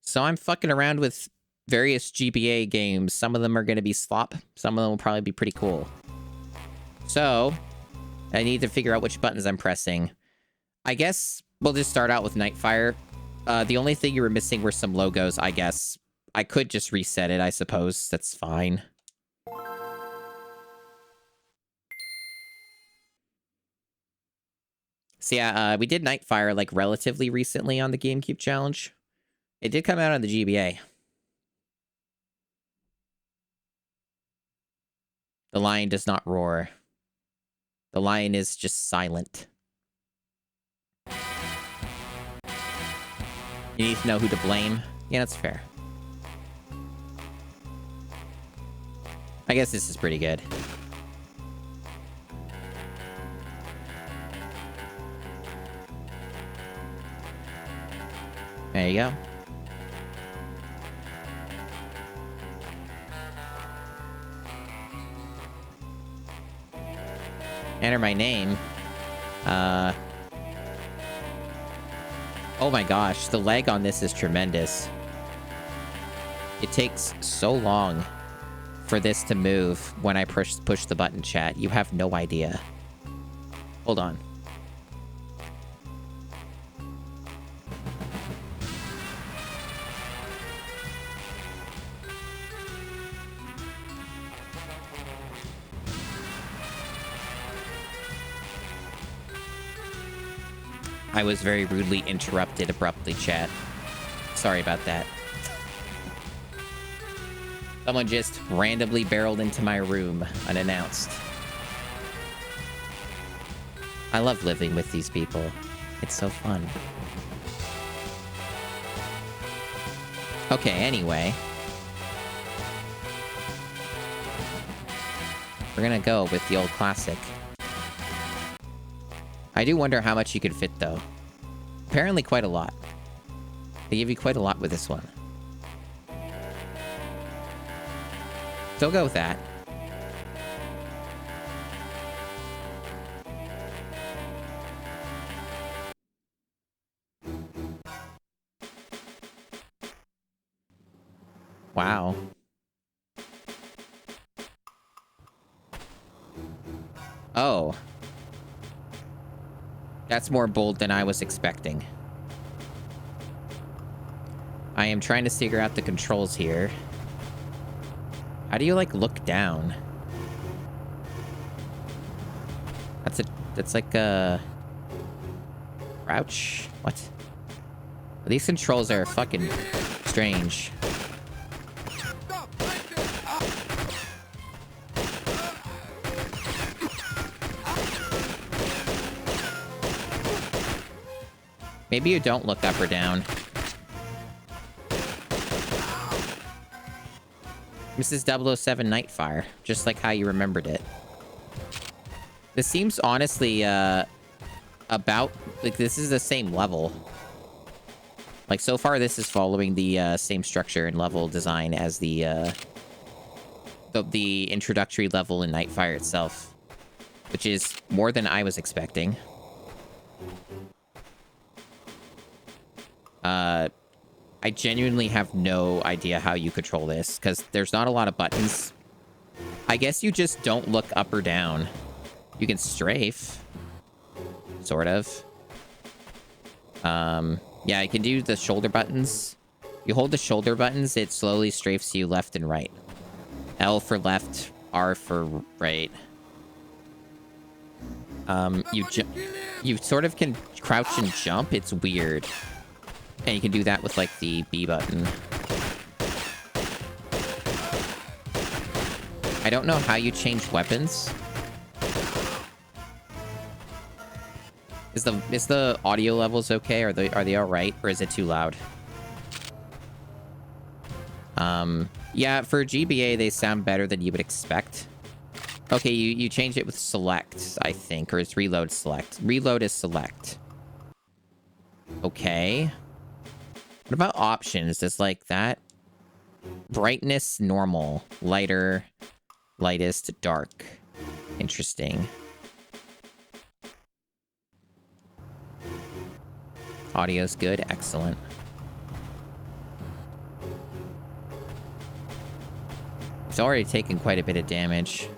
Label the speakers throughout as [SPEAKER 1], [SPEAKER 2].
[SPEAKER 1] So I'm fucking around with various GBA games. Some of them are going to be slop. Some of them will probably be pretty cool. So I need to figure out which buttons I'm pressing. I guess we'll just start out with Nightfire. The only thing you were missing were some logos, I guess. I could just reset it, I suppose. That's fine. So yeah, we did Nightfire like relatively recently on the GameCube Challenge. It did come out on the GBA. The lion does not roar. The lion is just silent. You need to know who to blame. Yeah, that's fair. I guess this is pretty good. There you go. Enter my name. Oh my gosh, the lag on this is tremendous. It takes so long for this to move when I push the button, chat. You have no idea. Hold on. I was very rudely interrupted abruptly, chat. Sorry about that. Someone just randomly barreled into my room unannounced. I love living with these people. It's so fun. Okay, anyway. We're gonna go with the old classic. I do wonder how much you could fit, though. Apparently quite a lot. They give you quite a lot with this one. So go with that. Wow. Oh. That's more bold than I was expecting. I am trying to figure out the controls here. How do you, like, look down? That's like a... Crouch? What? These controls are fucking strange. Maybe you don't look up or down. This is 007 Nightfire, just like how you remembered it. This seems honestly, about... Like, this is the same level. Like, so far, this is following the, same structure and level design as the introductory level in Nightfire itself. Which is more than I was expecting. I genuinely have no idea how you control this, because there's not a lot of buttons. I guess you just don't look up or down. You can strafe. Sort of. Yeah, I can do the shoulder buttons. You hold the shoulder buttons, it slowly strafes you left and right. L for left, R for right. You sort of can crouch and jump. It's weird. And you can do that with, like, the B button. I don't know how you change weapons. Is the audio levels okay? Are they all right, or is it too loud? Yeah, for GBA they sound better than you would expect. Okay, you change it with select, I think, or it's reload select. Reload is select. Okay. What about options? Does, like, that? Brightness, normal. Lighter, lightest, dark. Interesting. Audio's good. Excellent. It's already taken quite a bit of damage.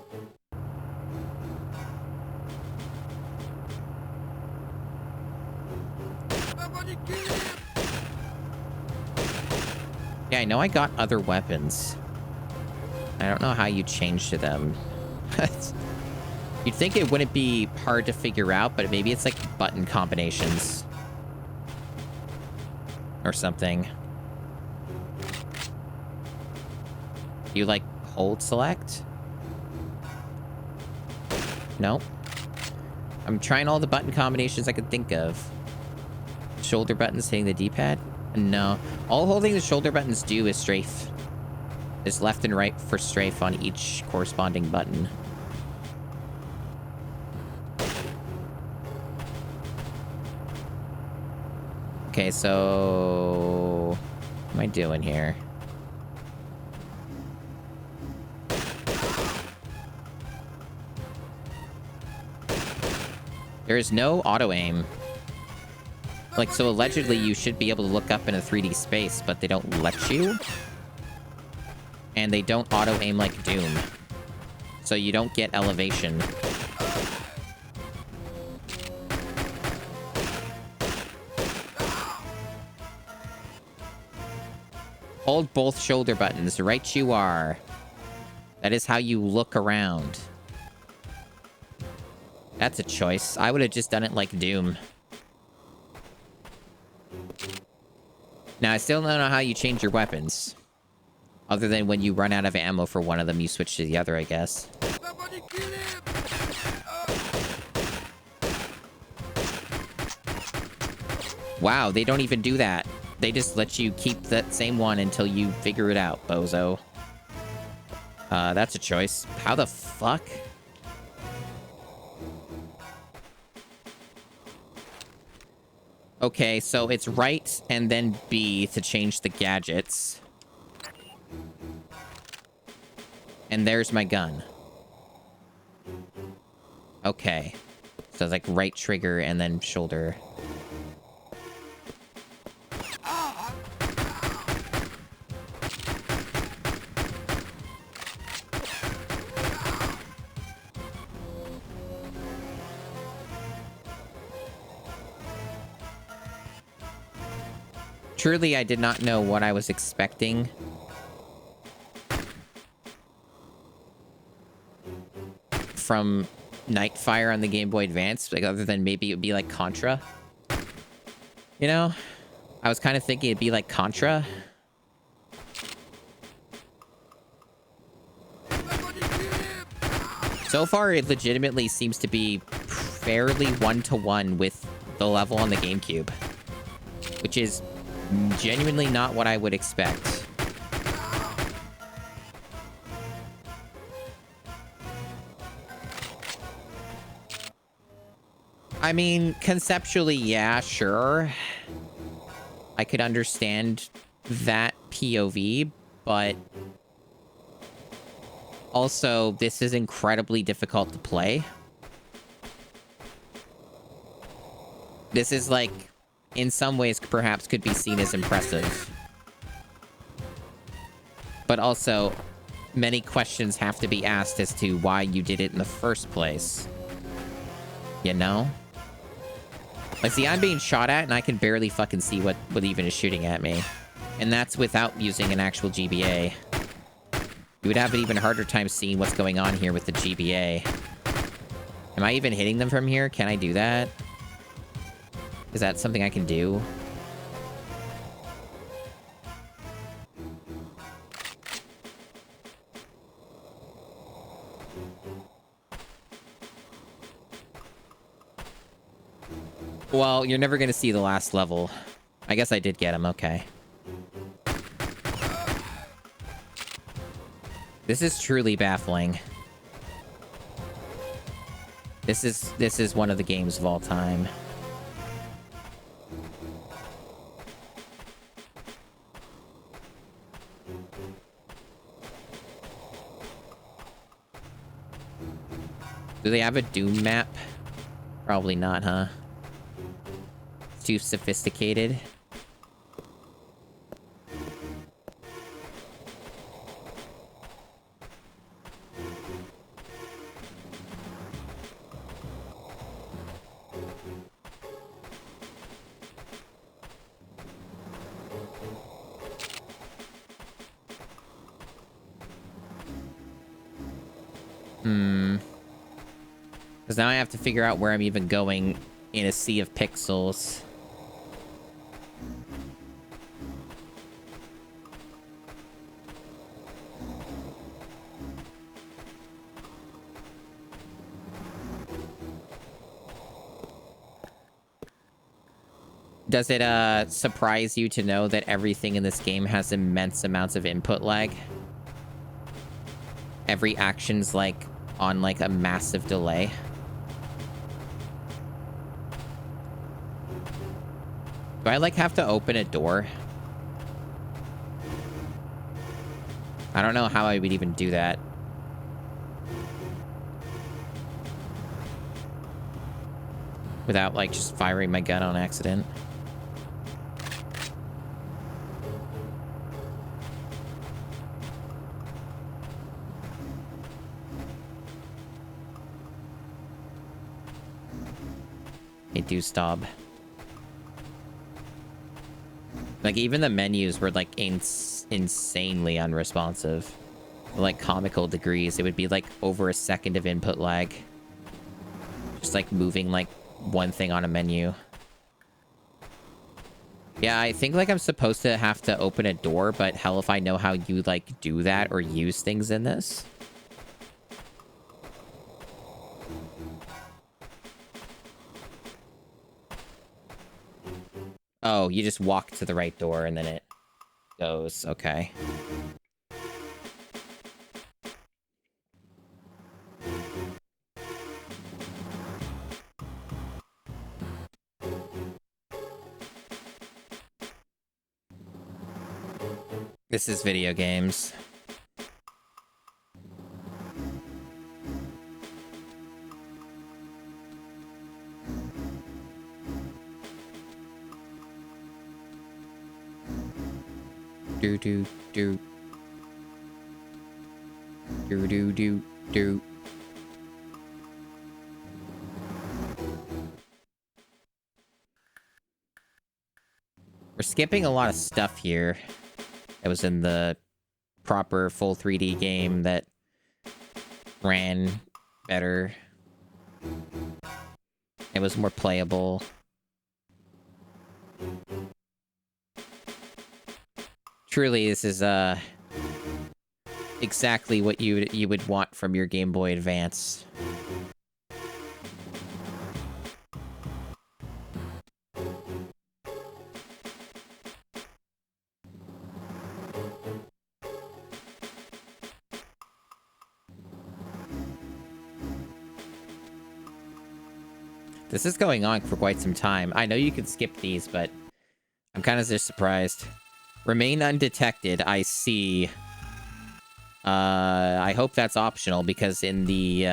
[SPEAKER 1] Yeah, I know I got other weapons. I don't know how you change to them. You'd think it wouldn't be hard to figure out, but maybe it's like button combinations. Or something. You like hold select? Nope. I'm trying all the button combinations I could think of. Shoulder buttons hitting the D-pad? No. All holding the shoulder buttons do is strafe. There's left and right for strafe on each corresponding button. Okay, so... what am I doing here? There is no auto-aim. Like, so allegedly you should be able to look up in a 3D space, but they don't let you. And they don't auto-aim like Doom. So you don't get elevation. Hold both shoulder buttons. Right you are. That is how you look around. That's a choice. I would have just done it like Doom. Now, I still don't know how you change your weapons. Other than when you run out of ammo for one of them, you switch to the other, I guess. Wow, they don't even do that. They just let you keep that same one until you figure it out, bozo. That's a choice. How the fuck? Okay, so it's right and then B to change the gadgets. And there's my gun. Okay. So it's like right trigger and then shoulder. Truly, I did not know what I was expecting. From Nightfire on the Game Boy Advance, like other than maybe it would be like Contra. You know? I was kind of thinking it'd be like Contra. So far, it legitimately seems to be fairly one-to-one with the level on the GameCube. Which is genuinely not what I would expect. I mean, conceptually, yeah, sure. I could understand that POV, but also, this is incredibly difficult to play. This is like, in some ways, perhaps could be seen as impressive. But also, many questions have to be asked as to why you did it in the first place. You know? Like, see, I'm being shot at, and I can barely fucking see what even is shooting at me. And that's without using an actual GBA. You would have an even harder time seeing what's going on here with the GBA. Am I even hitting them from here? Can I do that? Is that something I can do? Well, you're never gonna see the last level. I guess I did get him, okay. This is truly baffling. This is one of the games of all time. Do they have a Doom map? Probably not, huh? Too sophisticated. Because now I have to figure out where I'm even going in a sea of pixels. Does it surprise you to know that everything in this game has immense amounts of input lag? Every action's like on like a massive delay. Do I like have to open a door? I don't know how I would even do that. Without like just firing my gun on accident. They do stop. Like, even the menus were, like, insanely unresponsive. Like, comical degrees. It would be, like, over a second of input lag. Just, like, moving, like, one thing on a menu. Yeah, I think, like, I'm supposed to have to open a door, but hell if I know how you, like, do that or use things in this. Oh, you just walk to the right door and then it goes. Okay. This is video games. Do do do. Do do do do. We're skipping a lot of stuff here. That was in the proper full 3D game that ran better. It was more playable. Truly, this is exactly what you would want from your Game Boy Advance. This is going on for quite some time. I know you can skip these, but I'm kind of just surprised. Remain undetected. I see. I hope that's optional because in the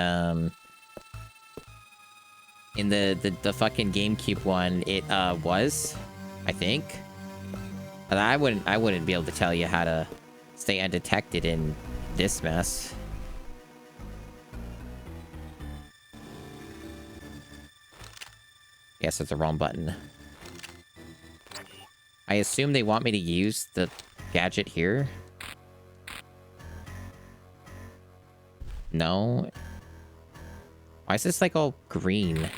[SPEAKER 1] fucking GameCube one, it was, I think. And I wouldn't be able to tell you how to stay undetected in this mess. Guess it's the wrong button. I assume they want me to use the gadget here. No. Why is this like all green?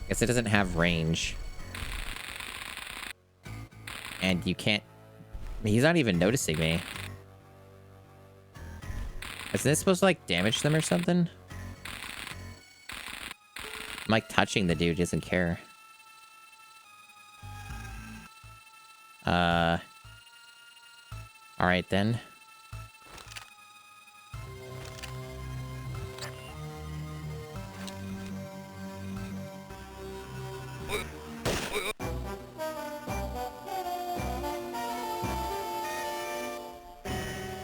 [SPEAKER 1] Guess it doesn't have range. And you can't... He's not even noticing me. Is this supposed to, like, damage them or something? I'm, like, touching the dude. He doesn't care. Alright, then.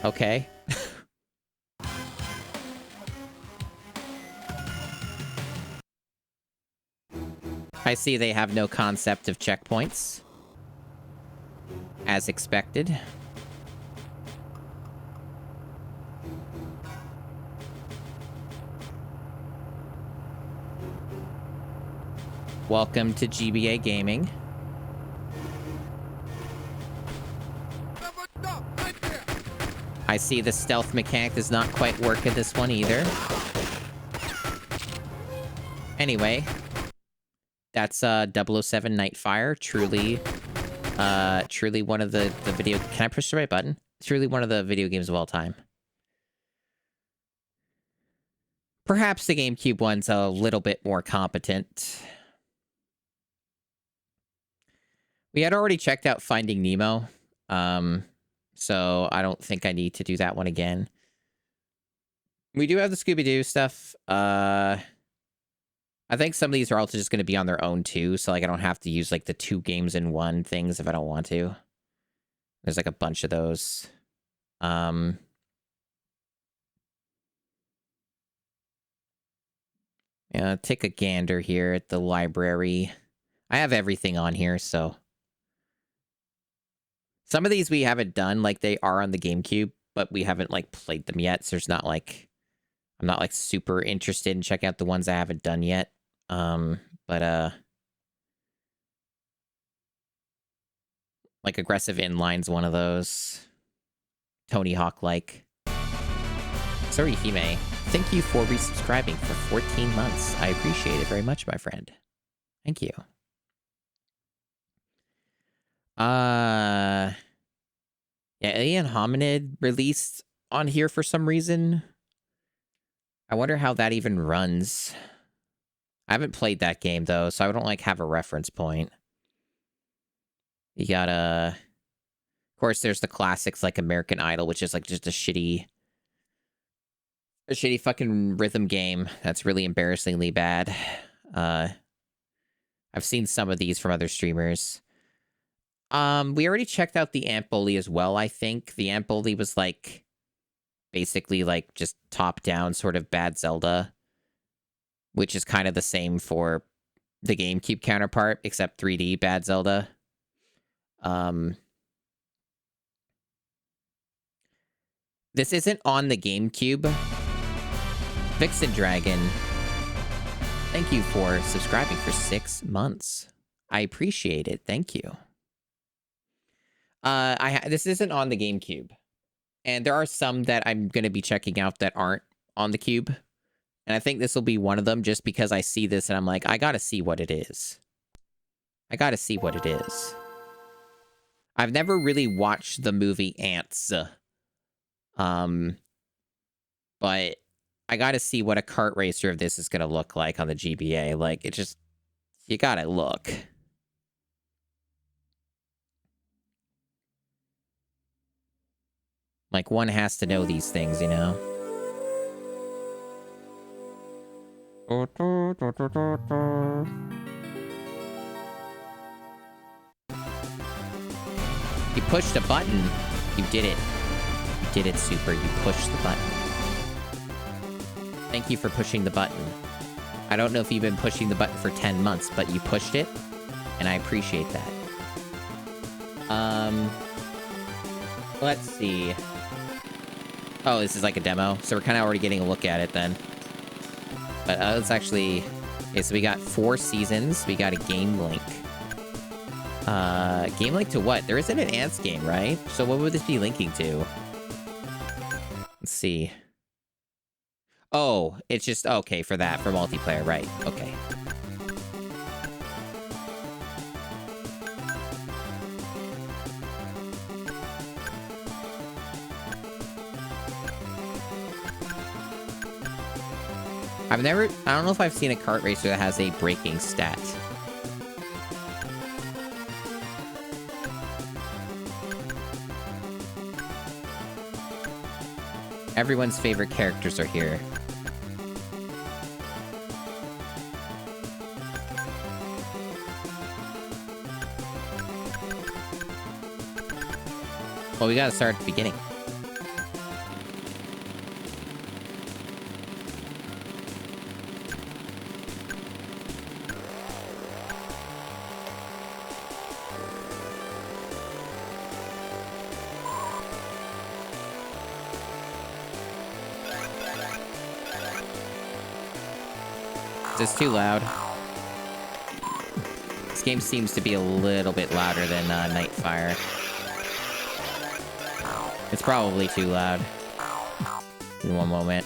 [SPEAKER 1] Okay. I see they have no concept of checkpoints. As expected. Welcome to GBA Gaming. I see the stealth mechanic does not quite work in this one either. Anyway, that's 007 Nightfire. Truly one of the video... Can I push the right button? Truly one of the video games of all time. Perhaps the GameCube one's a little bit more competent. We had already checked out Finding Nemo, so I don't think I need to do that one again. We do have the Scooby-Doo stuff. I think some of these are also just going to be on their own too, so like I don't have to use like the 2 games in 1 things if I don't want to. There's like a bunch of those. Yeah, take a gander here at the library. I have everything on here, so... Some of these we haven't done, like, they are on the GameCube, but we haven't, like, played them yet, so there's not, like... I'm not, like, super interested in checking out the ones I haven't done yet. Like, Aggressive Inline's one of those. Tony Hawk-like. Sorry, Hime. Thank you for resubscribing for 14 months. I appreciate it very much, my friend. Thank you. Yeah, Alien Hominid released on here for some reason. I wonder how that even runs. I haven't played that game, though, so I don't, like, have a reference point. You got, of course, there's the classics, like American Idol, which is, like, just a shitty fucking rhythm game that's really embarrassingly bad. I've seen some of these from other streamers. We already checked out the Ant Bully as well, I think. The Ant Bully was, like, basically, like, just top-down sort of bad Zelda, which is kind of the same for the GameCube counterpart, except 3D bad Zelda. This isn't on the GameCube. Vixen Dragon, thank you for subscribing for 6 months. I appreciate it. Thank you. This isn't on the GameCube. And there are some that I'm going to be checking out that aren't on the Cube. And I think this will be one of them just because I see this and I'm like, I gotta see what it is. I gotta see what it is. I've never really watched the movie Ants. But I gotta see what a kart racer of this is gonna look like on the GBA. Like, it just... You gotta look. Like, one has to know these things, you know? You pushed a button. You did it. You did it, Super. You pushed the button. Thank you for pushing the button. I don't know if you've been pushing the button for 10 months, but you pushed it, and I appreciate that. Let's see. Oh, this is like a demo, so we're kind of already getting a look at it then. But let's actually... Okay, so we got 4 seasons. We got a game link. Game link to what? There isn't an Ants game, right? So what would this be linking to? Let's see. Oh, it's just... Okay, for that. For multiplayer, right. Okay. I don't know if I've seen a kart racer that has a braking stat. Everyone's favorite characters are here. Well, we gotta start at the beginning. Is this too loud? This game seems to be a little bit louder than Nightfire. It's probably too loud. In one moment.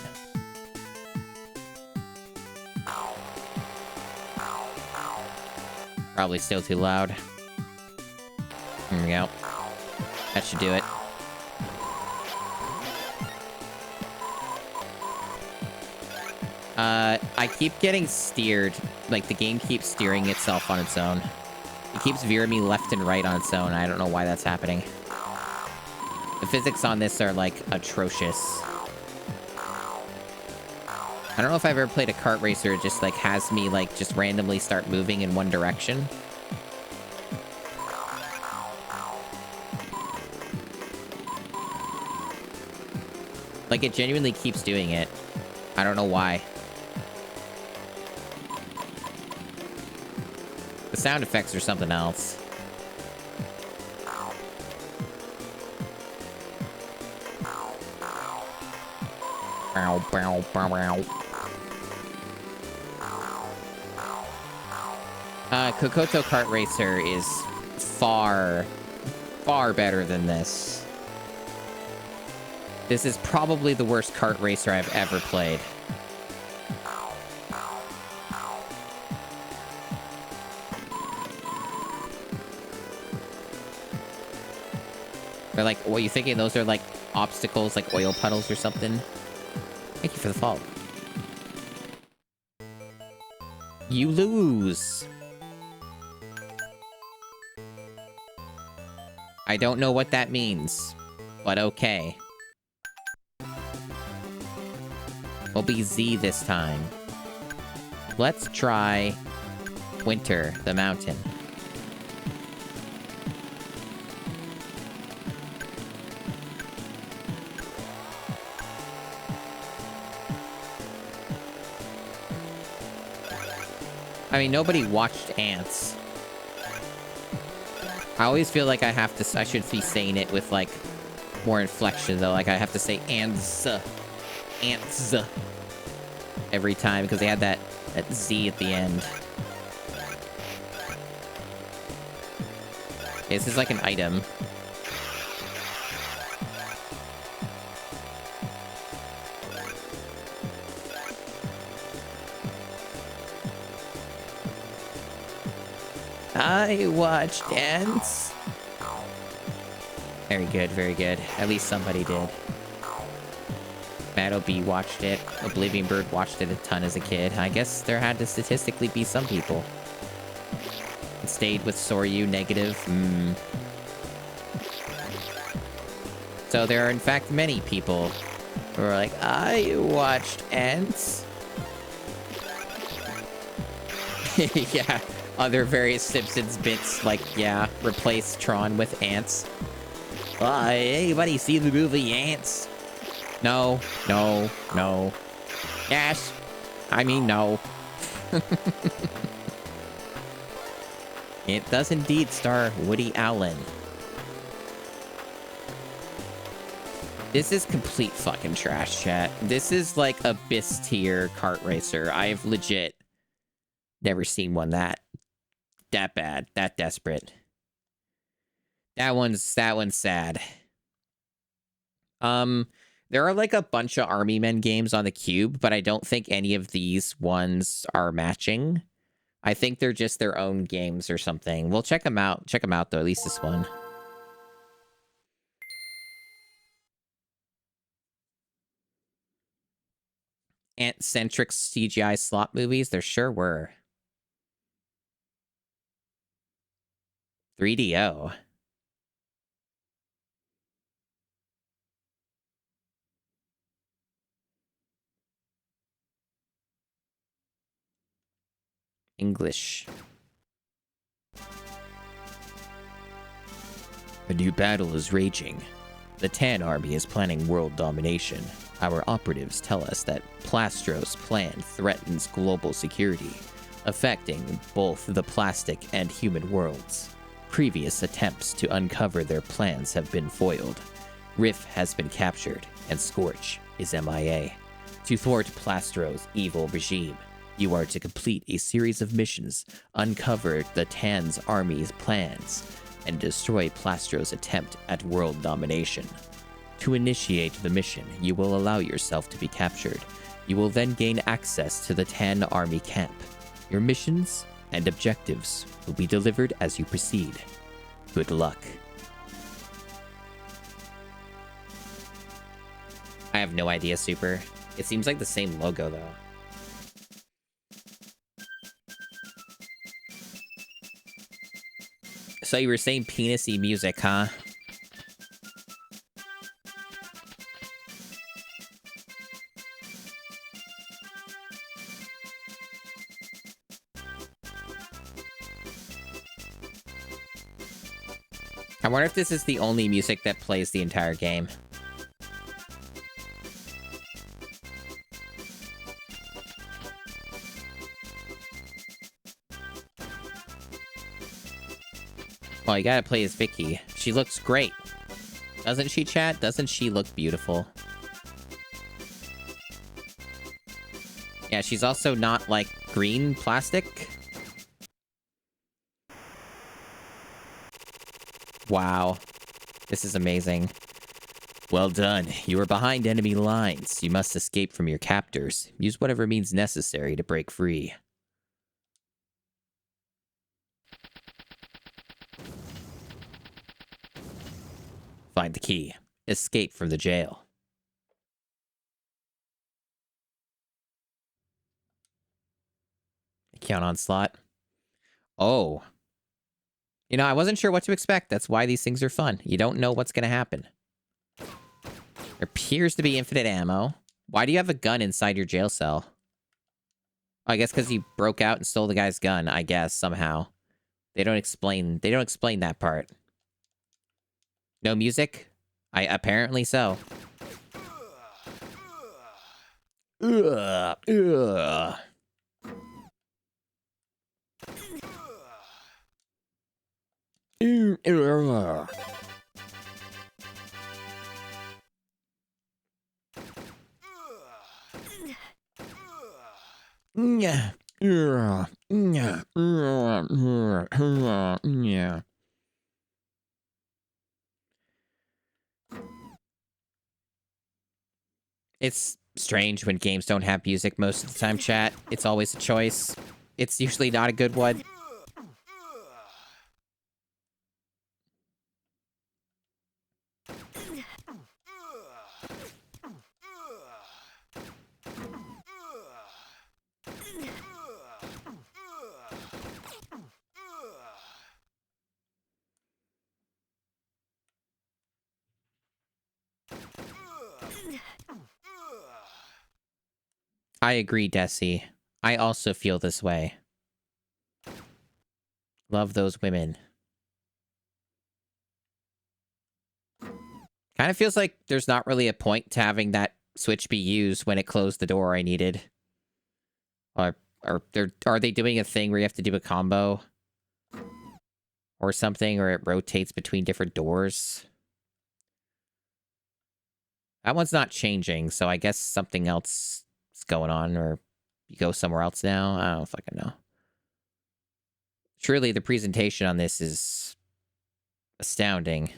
[SPEAKER 1] Probably still too loud. There we go. That should do it. I keep getting steered. Like, the game keeps steering itself on its own. It keeps veering me left and right on its own. I don't know why that's happening. The physics on this are, like, atrocious. I don't know if I've ever played a kart racer. It just, like, has me, like, just randomly start moving in one direction. Like, it genuinely keeps doing it. I don't know why. The sound effects are something else. Bow, bow, bow, bow. Kokoto Kart Racer is far, far better than this. This is probably the worst kart racer I've ever played. They're like, what are you thinking? Those are like obstacles, like oil puddles or something? Thank you for the follow. You lose. I don't know what that means, but okay. Will be Z this time. Let's try Winter, the mountain. I mean, nobody watched Ants. I always feel like I should be saying it with, like, more inflection, though. Like, I have to say ants. Ants. Every time, because they had that Z at the end. Okay, this is like an item. I watched Ants. Very good, very good. At least somebody did. Matt B watched it. Oblivion Bird watched it a ton as a kid. I guess there had to statistically be some people. It stayed with Soryu negative. So there are in fact many people who are like, I watched Ants. Yeah. Other various Simpsons bits, like, yeah, replace Tron with Ants. Anybody see the movie Ants? No, no, no. Yes. I mean, no. It does indeed star Woody Allen. This is complete fucking trash, chat. This is like Abyss tier kart racer. I've legit never seen one that bad, that desperate. That one's sad. There are like a bunch of Army Men games on the Cube, but I don't think any of these ones are matching. I think they're just their own games or something. We'll check them out. Check them out though, at least this one. Ant-centric CGI slot movies, there sure were. 3DO. English. A new battle is raging. The Tan Army is planning world domination. Our operatives tell us that Plastro's plan threatens global security, affecting both the plastic and human worlds. Previous attempts to uncover their plans have been foiled. Riff has been captured, and Scorch is MIA. To thwart Plastro's evil regime, you are to complete a series of missions, uncover the Tan's army's plans, and destroy Plastro's attempt at world domination. To initiate the mission, you will allow yourself to be captured. You will then gain access to the Tan Army camp. Your missions and objectives will be delivered as you proceed. Good luck. I have no idea, Super. It seems like the same logo, though. So you were saying penis-y music, huh? I wonder if this is the only music that plays the entire game. Well, you gotta play as Vicky. She looks great. Doesn't she, chat? Doesn't she look beautiful? Yeah, she's also not, like, green plastic. Wow. This is amazing. Well done. You are behind enemy lines. You must escape from your captors. Use whatever means necessary to break free. Find the key. Escape from the jail. Count on slot. Oh. You know, I wasn't sure what to expect. That's why these things are fun. You don't know what's going to happen. There appears to be infinite ammo. Why do you have a gun inside your jail cell? Oh, I guess because he broke out and stole the guy's gun, I guess, somehow. They don't explain that part. No music? Apparently so. Ugh. Ugh. Yeah. It's strange when games don't have music most of the time, chat. It's always a choice. It's usually not a good one. I agree, Desi. I also feel this way. Love those women. Kind of feels like there's not really a point to having that switch be used when it closed the door I needed. Or are they doing a thing where you have to do a combo? Or something, or it rotates between different doors? That one's not changing, so I guess something else is going on, or you go somewhere else now? I don't fucking know. Truly, the presentation on this is astounding.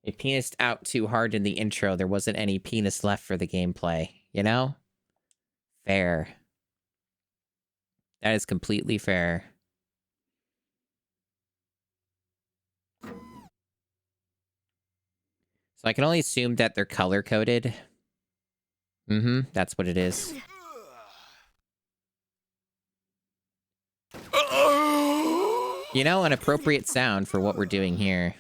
[SPEAKER 1] It penised out too hard in the intro. There wasn't any penis left for the gameplay, you know? Fair. That is completely fair. So I can only assume that they're color-coded. Mm-hmm, that's what it is. You know, an appropriate sound for what we're doing here.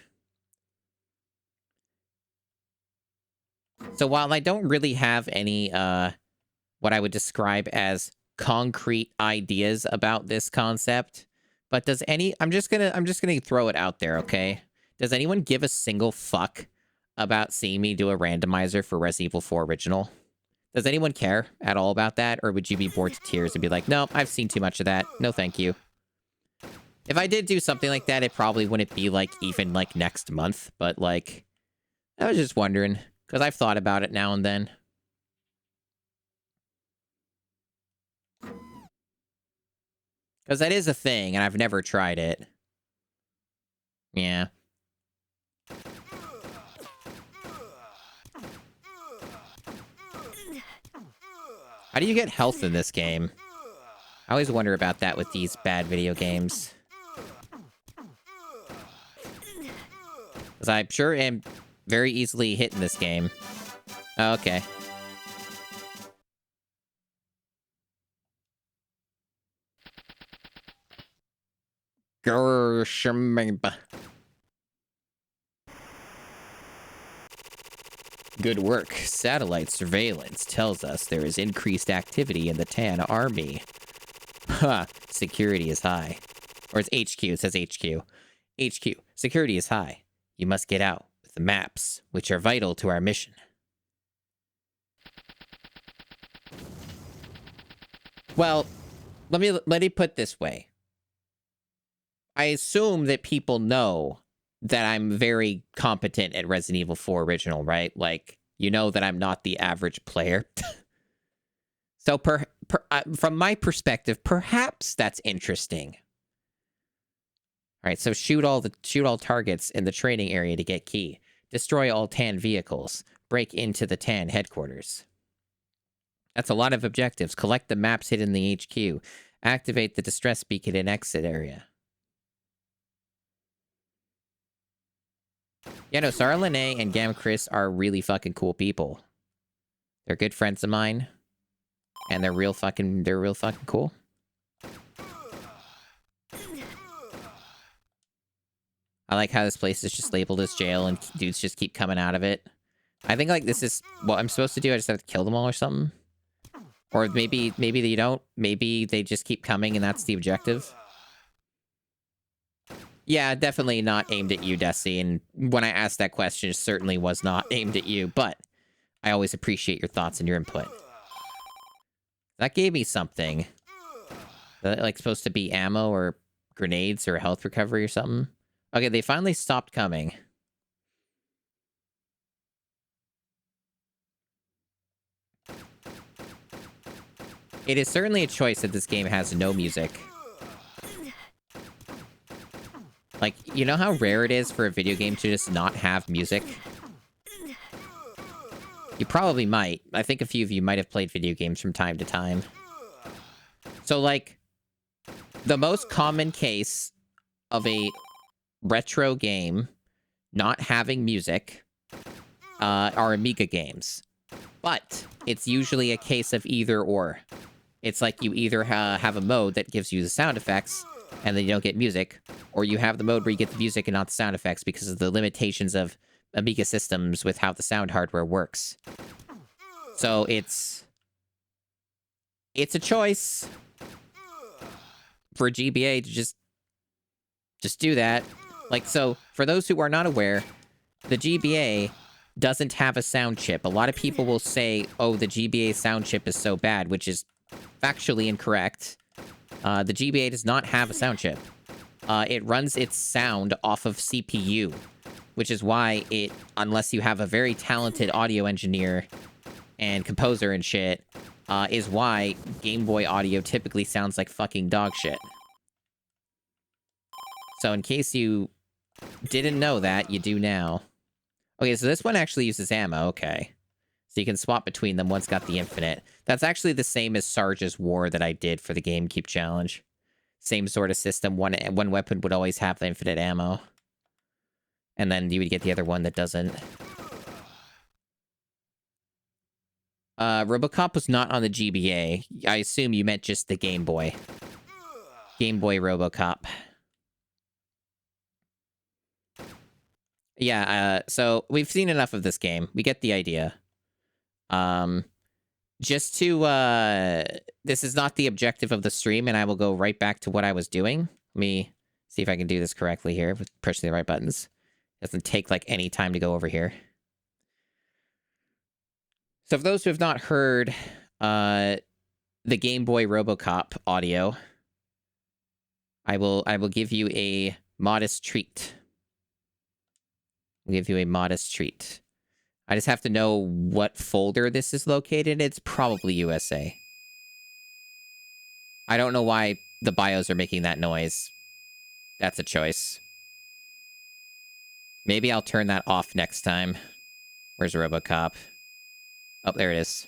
[SPEAKER 1] So while I don't really have any, what I would describe as concrete ideas about this concept, but does any... I'm just gonna throw it out there, okay? Does anyone give a single fuck about seeing me do a randomizer for Resident Evil 4 Original? Does anyone care at all about that? Or would you be bored to tears and be like, no, I've seen too much of that. No, thank you. If I did do something like that, it probably wouldn't be, like, even, like, next month. But, like, I was just wondering. Because I've thought about it now and then. Because that is a thing, and I've never tried it. Yeah. How do you get health in this game? I always wonder about that with these bad video games. Because I'm sure am very easily hit in this game. Oh, okay. Gershmb. Good work. Satellite surveillance tells us there is increased activity in the Tan army. Ha! Security is high. Or it's HQ. It says HQ. HQ. Security is high. You must get out with the maps, which are vital to our mission. Well, let me put it this way. I assume that people know that I'm very competent at Resident Evil 4 Original, right? Like, you know that I'm not the average player. So, from my perspective, perhaps that's interesting. All right, so shoot all targets in the training area to get key. Destroy all TAN vehicles. Break into the TAN headquarters. That's a lot of objectives. Collect the maps hidden in the HQ. Activate the distress beacon in exit area. Yeah, no, Sarah Lene and Gam Chris are really fucking cool people. They're good friends of mine. And they're real fucking cool. I like how this place is just labeled as jail and dudes just keep coming out of it. I think, like, this is what I'm supposed to do. I just have to kill them all or something. Or maybe they don't. Maybe they just keep coming and that's the objective. Yeah, definitely not aimed at you, Desi. And when I asked that question, it certainly was not aimed at you. But I always appreciate your thoughts and your input. That gave me something. Is that, like, supposed to be ammo or grenades or health recovery or something? Okay, they finally stopped coming. It is certainly a choice that this game has no music. Like, you know how rare it is for a video game to just not have music? You probably might. I think a few of you might have played video games from time to time. So, like, the most common case of a retro game not having music are Amiga games. But it's usually a case of either or. It's like you either have a mode that gives you the sound effects and then you don't get music, or you have the mode where you get the music and not the sound effects because of the limitations of Amiga systems with how the sound hardware works. So it's a choice for GBA to just do that. Like, so, for those who are not aware, the GBA doesn't have a sound chip. A lot of people will say, oh, the GBA sound chip is so bad, which is factually incorrect. The GBA does not have a sound chip. It runs its sound off of CPU, which is why it, unless you have a very talented audio engineer and composer and shit, is why Game Boy audio typically sounds like fucking dog shit. So in case you didn't know that, you do now. Okay, so this one actually uses ammo, okay. So you can swap between them. One's got the infinite. That's actually the same as Sarge's War that I did for the GameCube challenge. Same sort of system. One weapon would always have the infinite ammo. And then you would get the other one that doesn't. RoboCop was not on the GBA. I assume you meant just the Game Boy. Game Boy RoboCop. Yeah, so we've seen enough of this game. We get the idea. Just to, this is not the objective of the stream, and I will go right back to what I was doing. Let me see if I can do this correctly here with pushing the right buttons. Doesn't take, like, any time to go over here. So for those who have not heard, the Game Boy RoboCop audio, I will give you a modest treat. I'll give you a modest treat. I just have to know what folder this is located. It's probably USA. I don't know why the bios are making that noise. That's a choice. Maybe I'll turn that off next time. Where's RoboCop? Oh, there it is.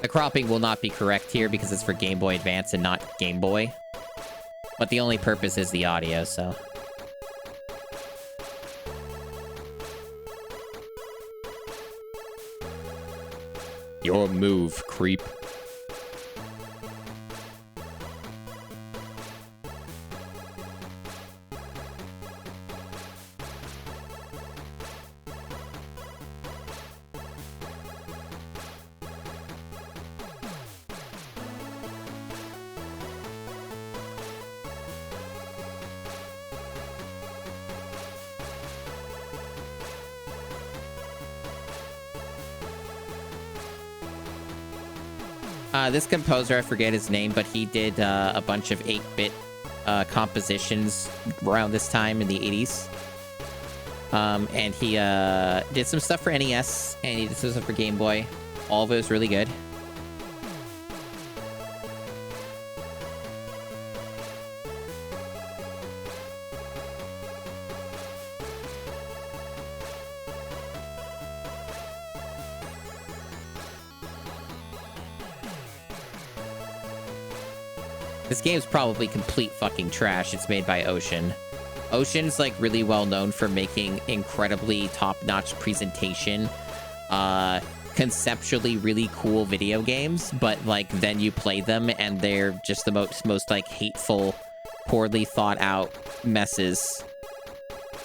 [SPEAKER 1] The cropping will not be correct here because it's for Game Boy Advance and not Game Boy. But the only purpose is the audio, so... Your move, creep. This composer, I forget his name, but he did a bunch of 8-bit compositions around this time in the 80s. And he did some stuff for NES, and he did some stuff for Game Boy. All of it was really good. This game's probably complete fucking trash. It's made by Ocean. Ocean's, like, really well known for making incredibly top-notch presentation, conceptually really cool video games, but, like, then you play them and they're just the most like, hateful, poorly thought-out messes,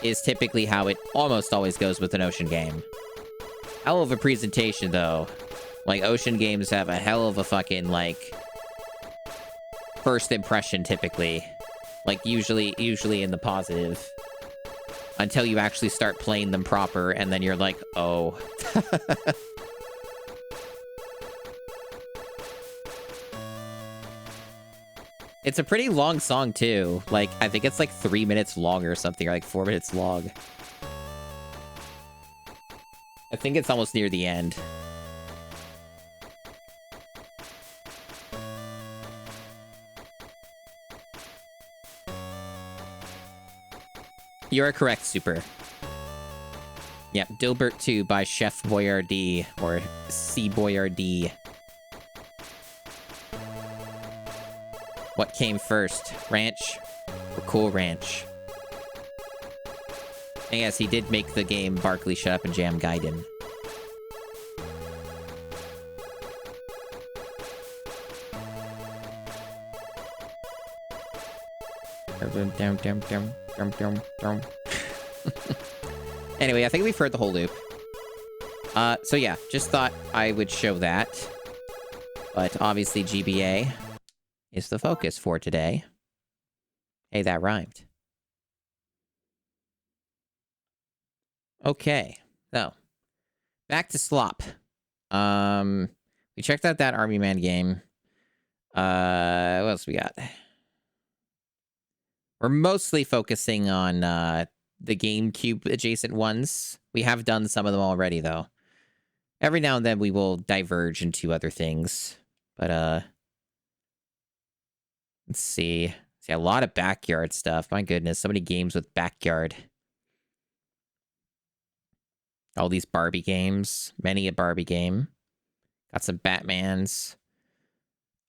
[SPEAKER 1] is typically how it almost always goes with an Ocean game. Hell of a presentation, though. Like, Ocean games have a hell of a fucking, like... first impression, typically. Like, usually in the positive. Until you actually start playing them proper, and then you're like, oh. It's a pretty long song, too. Like, I think it's like 3 minutes long or something, or like 4 minutes long. I think it's almost near the end. You are correct, Super. Yep, Dilbert 2 by Chef Boyardee, or C. Boyardee. What came first, Ranch or Cool Ranch? And yes, he did make the game Barkley Shut Up and Jam Gaiden. Anyway, I think we've heard the whole loop. So yeah, just thought I would show that. But obviously GBA is the focus for today. Hey, that rhymed. Okay, so back to Slop. We checked out that Army Man game. What else we got? We're mostly focusing on the GameCube adjacent ones. We have done some of them already, though. Every now and then we will diverge into other things. But, let's see. See, a lot of backyard stuff. My goodness, so many games with backyard. All these Barbie games. Many a Barbie game. Got some Batmans.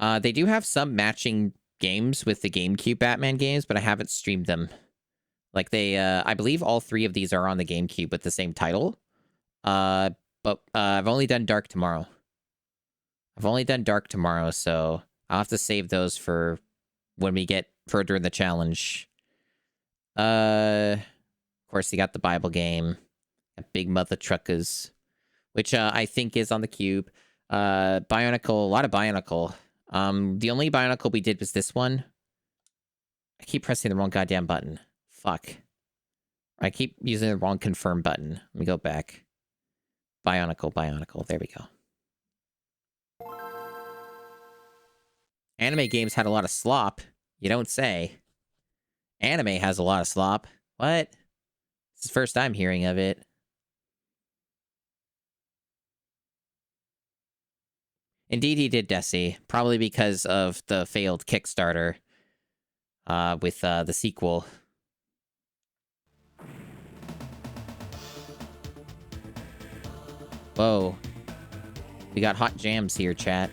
[SPEAKER 1] They do have some matching games with the GameCube Batman games, but I haven't streamed them. Like, I believe all 3 of these are on the GameCube with the same title. But I've only done Dark Tomorrow. So I'll have to save those for when we get further in the challenge. Of course, you got the Bible game. Big Mother Truckers, which I think is on the Cube. Bionicle, a lot of Bionicle. The only Bionicle we did was this one. I keep pressing the wrong goddamn button. Fuck. I keep using the wrong confirm button. Let me go back. Bionicle, Bionicle. There we go. Anime games had a lot of slop. You don't say. Anime has a lot of slop. What? This is the first time hearing of it. Indeed, he did, Desi. Probably because of the failed Kickstarter with the sequel. Whoa. We got hot jams here, chat.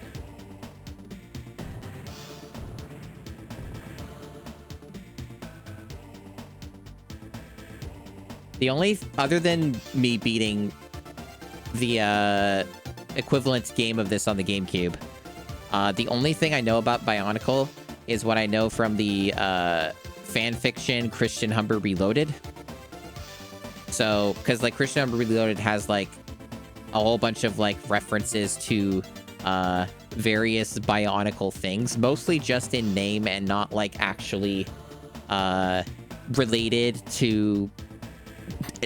[SPEAKER 1] The only... Other than me beating the equivalent game of this on the GameCube, the only thing I know about Bionicle is what I know from the fanfiction Christian Humber Reloaded. So, because, like, Christian Humber Reloaded has, like, a whole bunch of, like, references to various Bionicle things, mostly just in name and not, like, actually related to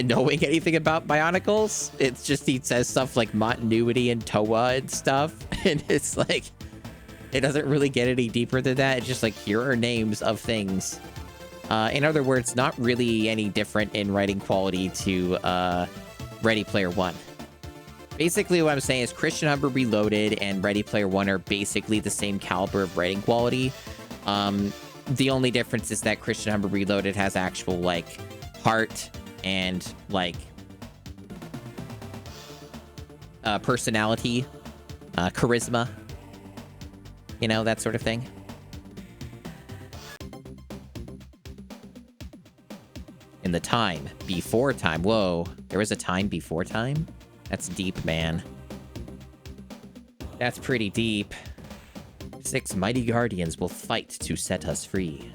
[SPEAKER 1] knowing anything about Bionicles. It's just he says stuff like Montinuity and Toa and stuff, and it's like, it doesn't really get any deeper than that. It's just like, here are names of things. In other words, not really any different in writing quality to Ready Player One. Basically, what I'm saying is Christian Humber Reloaded and Ready Player One are basically the same caliber of writing quality. The only difference is that Christian Humber Reloaded has actual, like, heart and, like, personality, charisma, you know, that sort of thing. In the time before time. Whoa, there was a time before time? That's deep, man. That's pretty deep. 6 mighty guardians will fight to set us free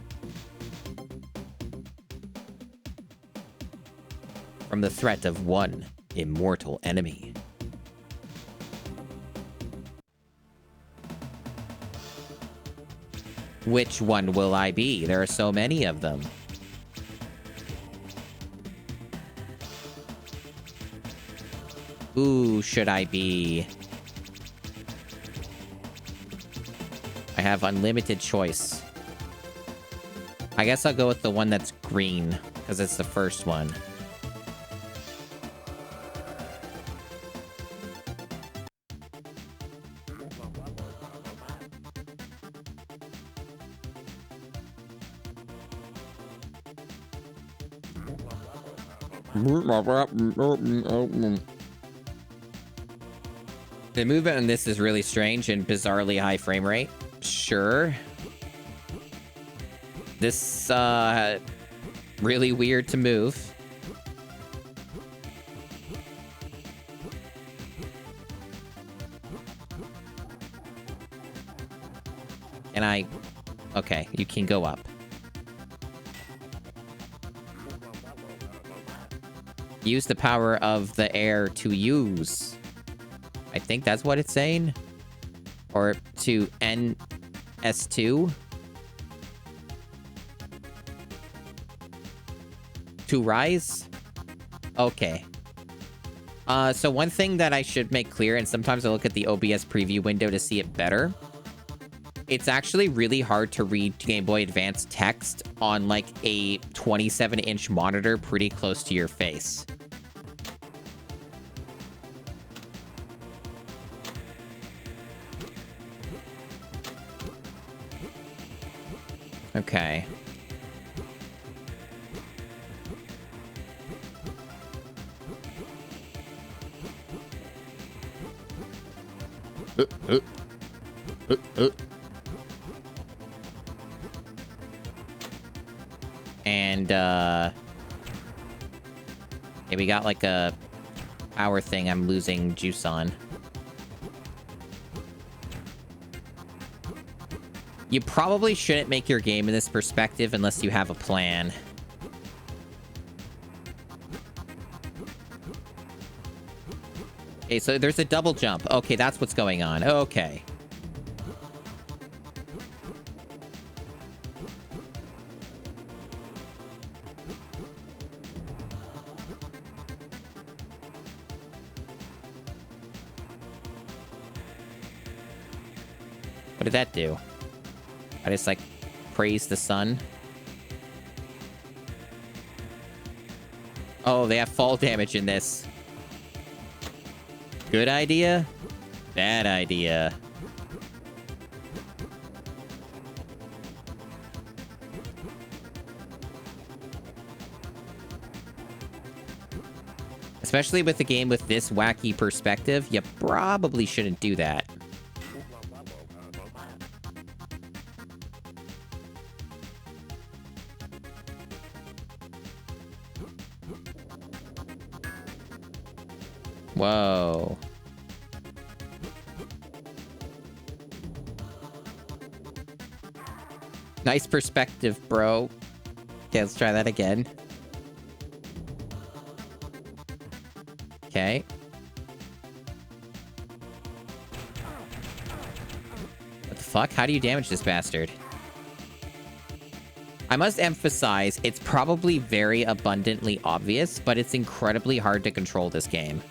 [SPEAKER 1] from the threat of one immortal enemy. Which one will I be? There are so many of them. Who should I be? I have unlimited choice. I guess I'll go with the one that's green, because it's the first one. The movement on this is really strange and bizarrely high frame rate. Sure. This, really weird to move. And okay, you can go up. Use the power of the air to use. I think that's what it's saying. Or to NS2. To rise? Okay. So one thing that I should make clear, and sometimes I look at the OBS preview window to see it better. It's actually really hard to read Game Boy Advance text on, like, a 27-inch monitor pretty close to your face. Okay. And, okay, we got, like, a power thing I'm losing juice on. You probably shouldn't make your game in this perspective unless you have a plan. Okay, so there's a double jump. Okay, that's what's going on. Okay. What did that do? I just, like, praised the sun. Oh, they have fall damage in this. Good idea? Bad idea. Especially with a game with this wacky perspective, you probably shouldn't do that. Whoa. Nice perspective, bro. Okay, let's try that again. Okay. What the fuck? How do you damage this bastard? I must emphasize, it's probably very abundantly obvious, but it's incredibly hard to control this game.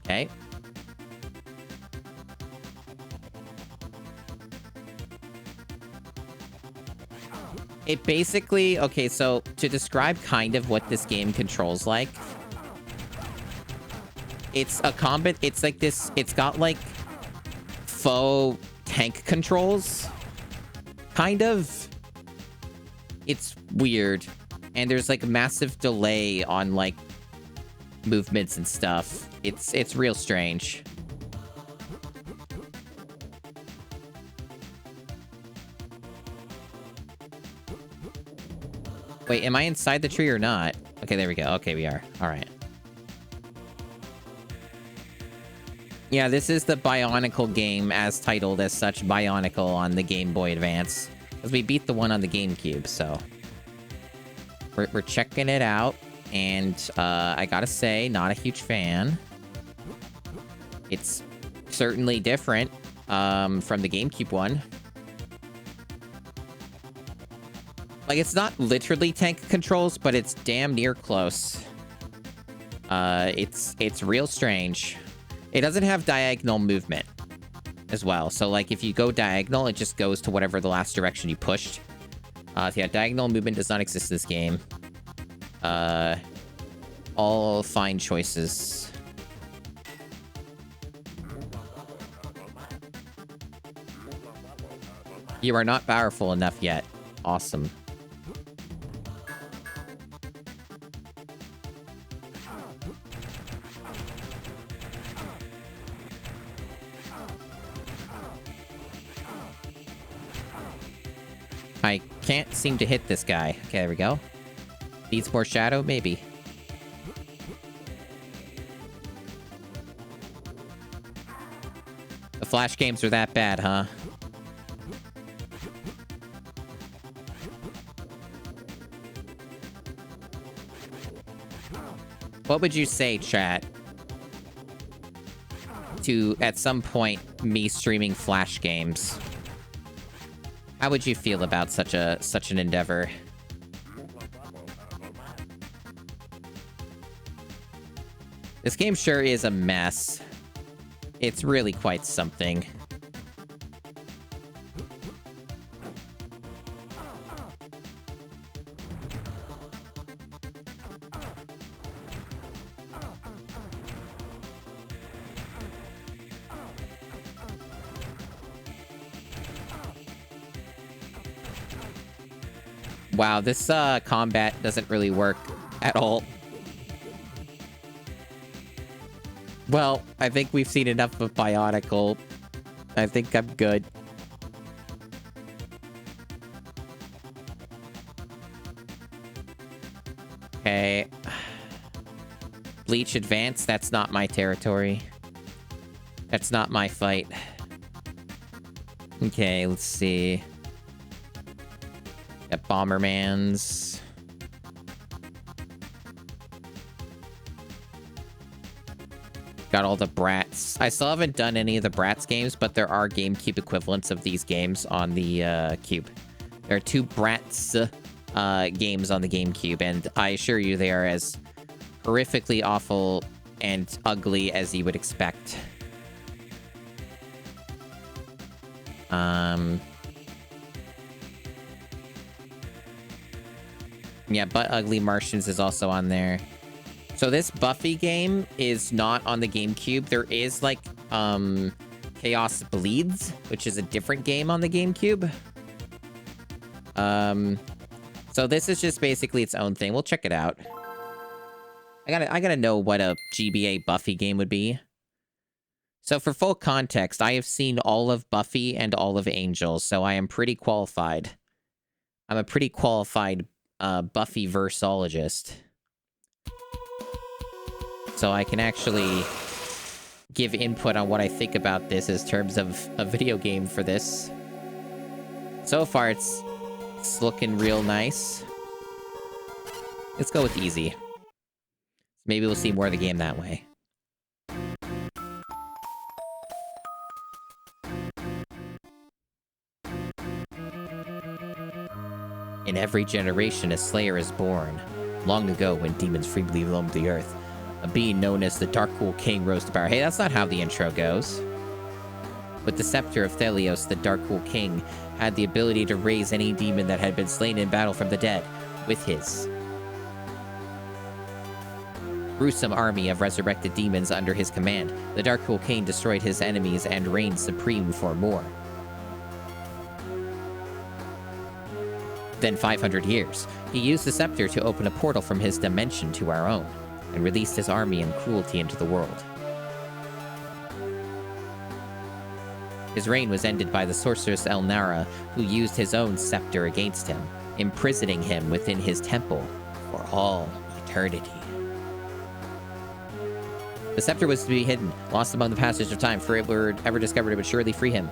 [SPEAKER 1] Okay. It basically... Okay, so to describe kind of what this game controls like... It's a combat... It's like this... It's got, like, faux tank controls. Kind of. It's weird. And there's, like, a massive delay on, like, movements and stuff. It's real strange. Wait, am I inside the tree or not? Okay, there we go. Okay, we are. All right. Yeah, this is the Bionicle game, as titled as such, Bionicle on the Game Boy Advance. Because we beat the one on the GameCube, so... We're checking it out, and I gotta say, not a huge fan. It's certainly different from the GameCube one. Like, it's not literally tank controls, but it's damn near close. It's real strange. It doesn't have diagonal movement as well. So, like, if you go diagonal, it just goes to whatever the last direction you pushed. Yeah, diagonal movement does not exist in this game. All fine choices. You are not powerful enough yet. Awesome. I can't seem to hit this guy. Okay, there we go. Needs more shadow? Maybe. The Flash games are that bad, huh? What would you say, chat, to, at some point, me streaming Flash games? How would you feel about such an endeavor? This game sure is a mess. It's really quite something. Wow, this combat doesn't really work at all. Well, I think we've seen enough of Bionicle. I think I'm good. Okay. Bleach Advance, that's not my territory. That's not my fight. Okay, let's see. Got Bombermans. Got all the Bratz. I still haven't done any of the Bratz games, but there are GameCube equivalents of these games on the Cube. There are 2 Bratz games on the GameCube, and I assure you they are as horrifically awful and ugly as you would expect. Yeah, But Ugly Martians is also on there. So this Buffy game is not on the GameCube. There is, like, Chaos Bleeds, which is a different game on the GameCube. So this is just basically its own thing. We'll check it out. I gotta know what a GBA Buffy game would be. So for full context, I have seen all of Buffy and all of Angel, so I am pretty qualified. I'm a pretty qualified Buffy versologist. So I can actually give input on what I think about this as terms of a video game for this. So far, it's looking real nice. Let's go with easy. Maybe we'll see more of the game that way. In every generation, a slayer is born. Long ago, when demons freely roamed the earth, a being known as the Darkwool King rose to power. Hey, that's not how the intro goes. With the scepter of Thelios, the Darkwool King had the ability to raise any demon that had been slain in battle from the dead with his gruesome army of resurrected demons under his command. The Darkwool King destroyed his enemies and reigned supreme for more than 500 years. He used the scepter to open a portal from his dimension to our own, and released his army and cruelty into the world. His reign was ended by the sorceress Elnara, who used his own scepter against him, imprisoning him within his temple for all eternity. The scepter was to be hidden, lost among the passage of time, for it were ever discovered it would surely free him.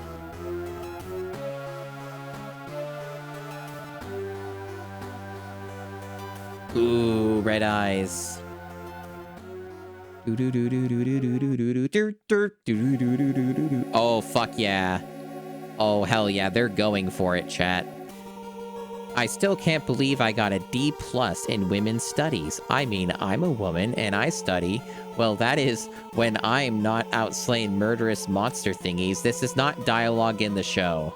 [SPEAKER 1] Ooh, red eyes. Oh, fuck yeah. Oh, hell yeah, they're going for it, chat. I still can't believe I got a D+ in women's studies. I mean, I'm a woman and I study. Well, that is when I'm not out slaying murderous monster thingies. This is not dialogue in the show.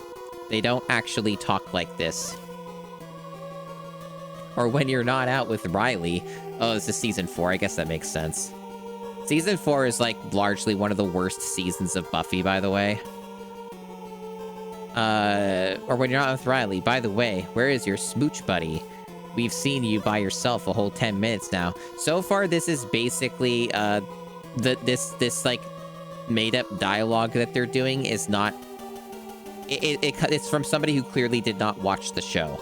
[SPEAKER 1] They don't actually talk like this. Or when you're not out with Riley. Oh, this is season 4. I guess that makes sense. Season 4 is, like, largely one of the worst seasons of Buffy, by the way. Or when you're not with Riley. By the way, where is your smooch buddy? We've seen you by yourself a whole 10 minutes now. So far, this is basically, this like, made-up dialogue that they're doing is not... It's from somebody who clearly did not watch the show.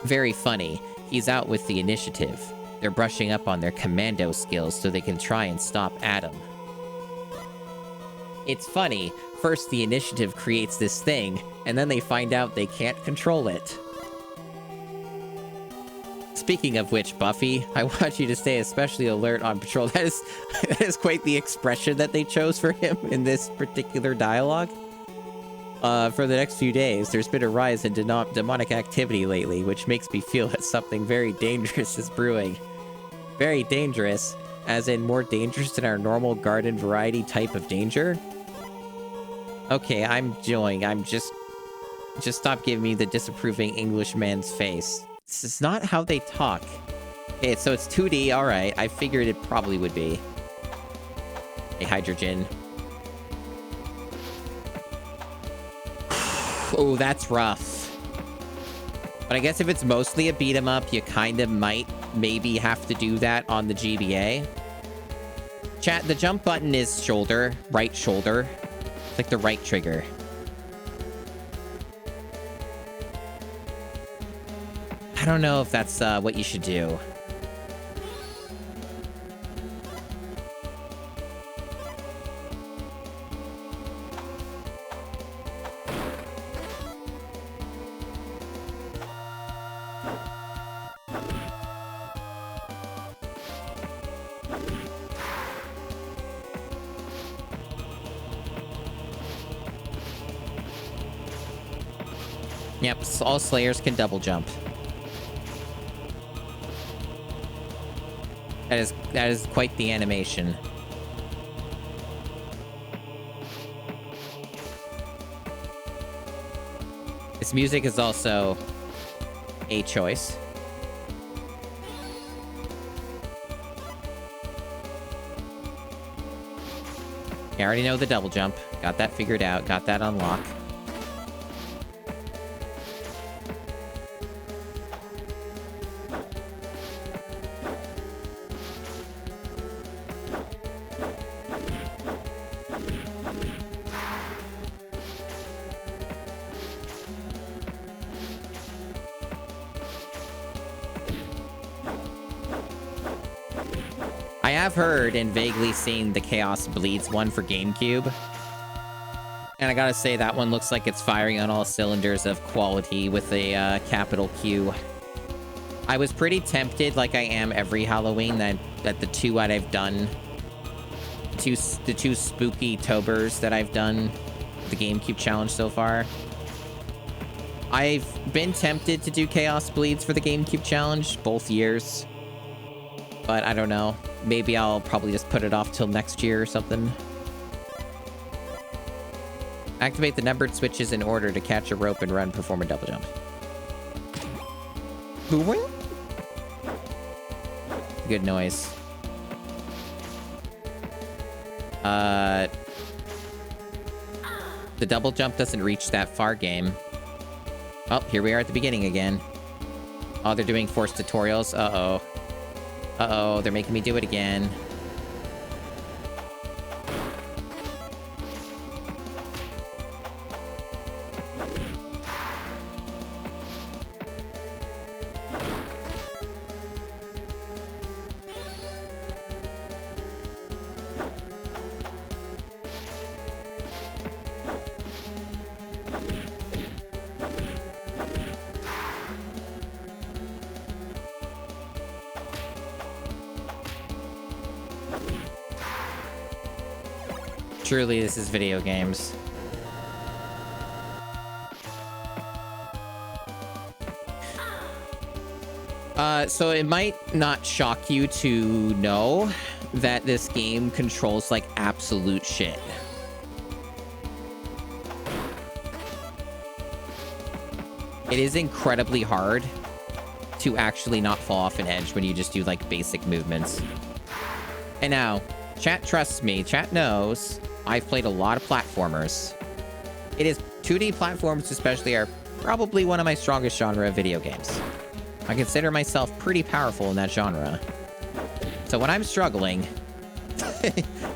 [SPEAKER 1] Very funny. He's out with the initiative. They're brushing up on their commando skills so they can try and stop Adam. It's funny. First, the initiative creates this thing, and then they find out they can't control it. Speaking of which, Buffy, I want you to stay especially alert on patrol. That is quite the expression that they chose for him in this particular dialogue. For the next few days, there's been a rise in demonic activity lately, which makes me feel that something very dangerous is brewing. Very dangerous, as in more dangerous than our normal garden variety type of danger? Okay, I'm just stop giving me the disapproving Englishman's face. This is not how they talk. Okay, so it's 2D, alright. I figured it probably would be. Hey, hydrogen. Oh, that's rough. But I guess if it's mostly a beat-em-up, you kind of might maybe have to do that on the GBA. Chat, the jump button is shoulder, right shoulder. It's like the right trigger. I don't know if that's what you should do. Yep, all Slayers can double jump. That is quite the animation. This music is also a choice. I already know the double jump. Got that figured out. Got that unlocked. I have heard and vaguely seen the Chaos Bleeds one for GameCube. And I gotta say, that one looks like it's firing on all cylinders of quality with a capital Q. I was pretty tempted, like I am every Halloween, that the two that I've done, the two spooky Tobers that I've done, the GameCube challenge so far. I've been tempted to do Chaos Bleeds for the GameCube challenge both years. But I don't know. Maybe I'll probably just put it off till next year or something. Activate the numbered switches in order to catch a rope and run, perform a double jump. Booing? Good noise. The double jump doesn't reach that far, game. Oh, here we are at the beginning again. Oh, they're doing forced tutorials. Uh-oh. Uh-oh, they're making me do it again. Truly, this is video games. So it might not shock you to know that this game controls like absolute shit. It is incredibly hard to actually not fall off an edge when you just do like basic movements. And now, chat trusts me, chat knows I've played a lot of platformers. It is 2D platforms especially are probably one of my strongest genre of video games. I consider myself pretty powerful in that genre. So when I'm struggling,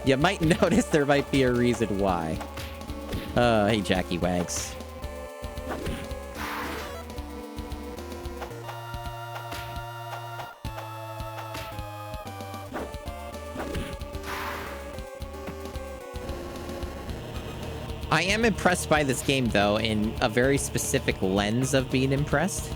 [SPEAKER 1] you might notice there might be a reason why. Hey Jackie Wags. I am impressed by this game, though, in a very specific lens of being impressed.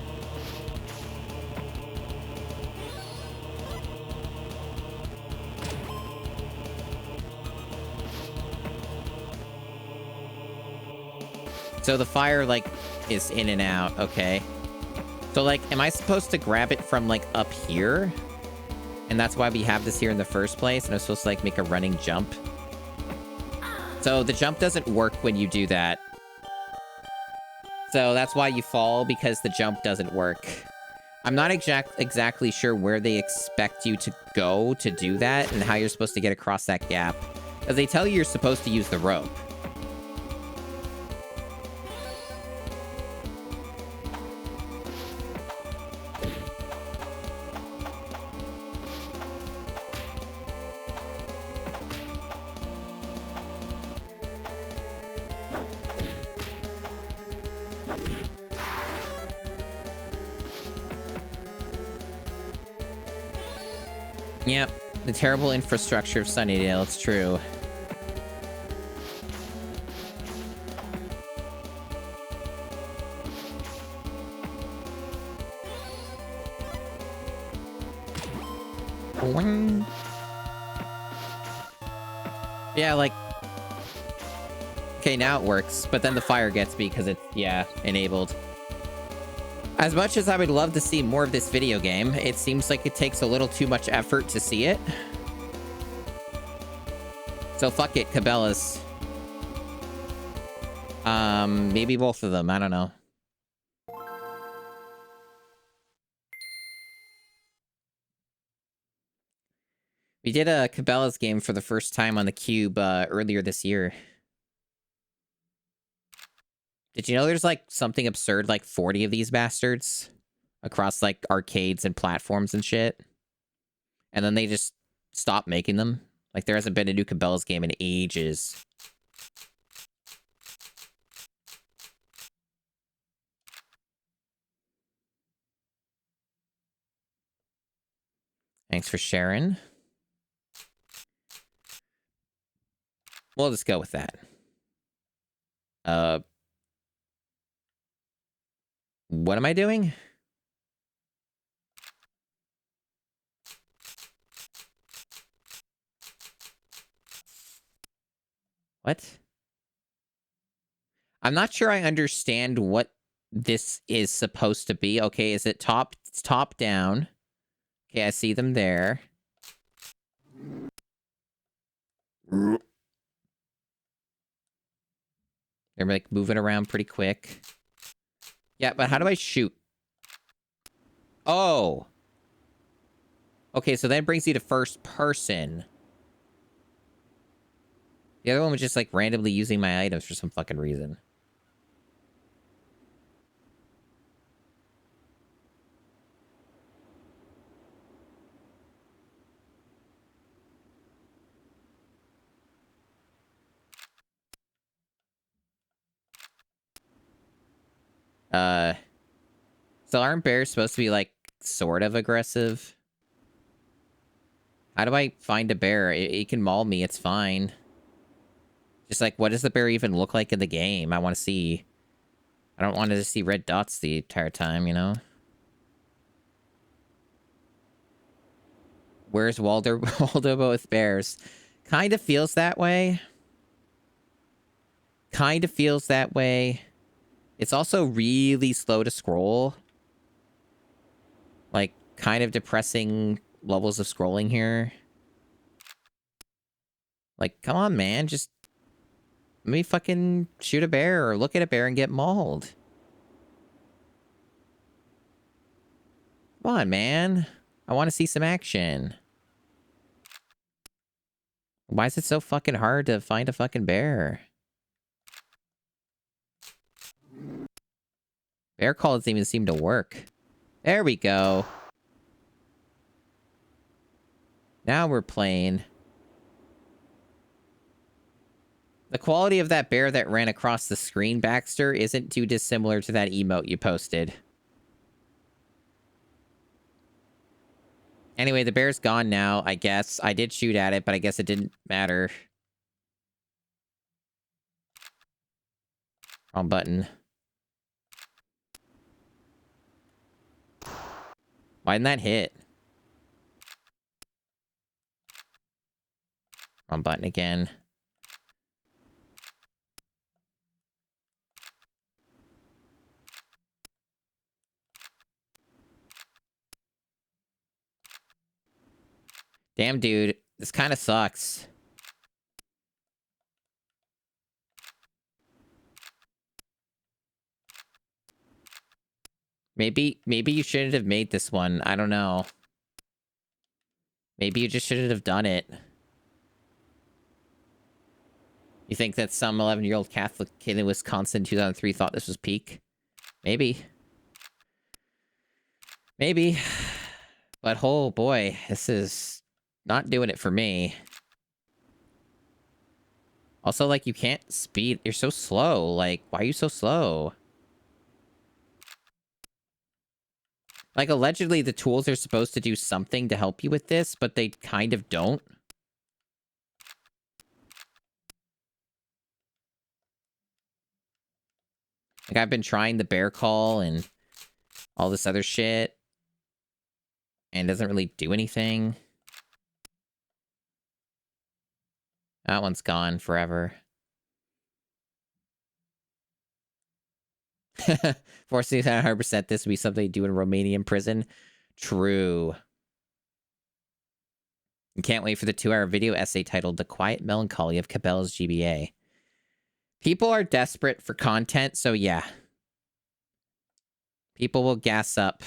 [SPEAKER 1] So the fire, like, is in and out. Okay. So, like, am I supposed to grab it from, like, up here? And that's why we have this here in the first place? And I'm supposed to, like, make a running jump? So the jump doesn't work when you do that. So that's why you fall, because the jump doesn't work. I'm not exactly sure where they expect you to go to do that and how you're supposed to get across that gap. Because they tell you you're supposed to use the rope. Yep, the terrible infrastructure of Sunnydale, it's true. Boing. Yeah, like... Okay, now it works, but then the fire gets me because it's, yeah, enabled. As much as I would love to see more of this video game, it seems like it takes a little too much effort to see it. So fuck it, Cabela's. Maybe both of them, I don't know. We did a Cabela's game for the first time on the Cube earlier this year. Did you know there's like something absurd like 40 of these bastards across like arcades and platforms and shit? And then they just stopped making them. Like there hasn't been a new Cabela's game in ages. Thanks for sharing. We'll just go with that. What am I doing? What? I'm not sure I understand what this is supposed to be. Okay, is it it's top down? Okay, I see them there. They're like moving around pretty quick. Yeah, but how do I shoot? Oh. Okay, so that brings you to first person. The other one was just like randomly using my items for some fucking reason. So aren't bears supposed to be like sort of aggressive? How do I find a bear? It can maul me, it's fine. Just like, what does the bear even look like in the game? I want to see. I don't want to just see red dots the entire time, you know? Where's Waldo with bears? Kind of feels that way. Kind of feels that way. It's also really slow to scroll. Like, kind of depressing levels of scrolling here. Like, come on, man. Just let me fucking shoot a bear or look at a bear and get mauled. Come on, man. I want to see some action. Why is it so fucking hard to find a fucking bear? Bear call doesn't even seem to work. There we go. Now we're playing. The quality of that bear that ran across the screen, Baxter, isn't too dissimilar to that emote you posted. Anyway, the bear's gone now, I guess. I did shoot at it, but I guess it didn't matter. Wrong button. Why didn't that hit? Wrong button again. Damn, dude. This kind of sucks. Maybe you shouldn't have made this one. I don't know. Maybe you just shouldn't have done it. You think that some 11-year-old Catholic kid in Wisconsin in 2003 thought this was peak? Maybe. Maybe. But oh boy, this is not doing it for me. Also, like, you can't speed. You're so slow. Like, why are you so slow? Like, allegedly, the tools are supposed to do something to help you with this, but they kind of don't. Like, I've been trying the bear call and all this other shit, and it doesn't really do anything. That one's gone forever. Forcing 100% this would be something to do in a Romanian prison. True. You can't wait for the 2-hour video essay titled The Quiet Melancholy of Cabela's GBA. People are desperate for content, so yeah. People will gas up.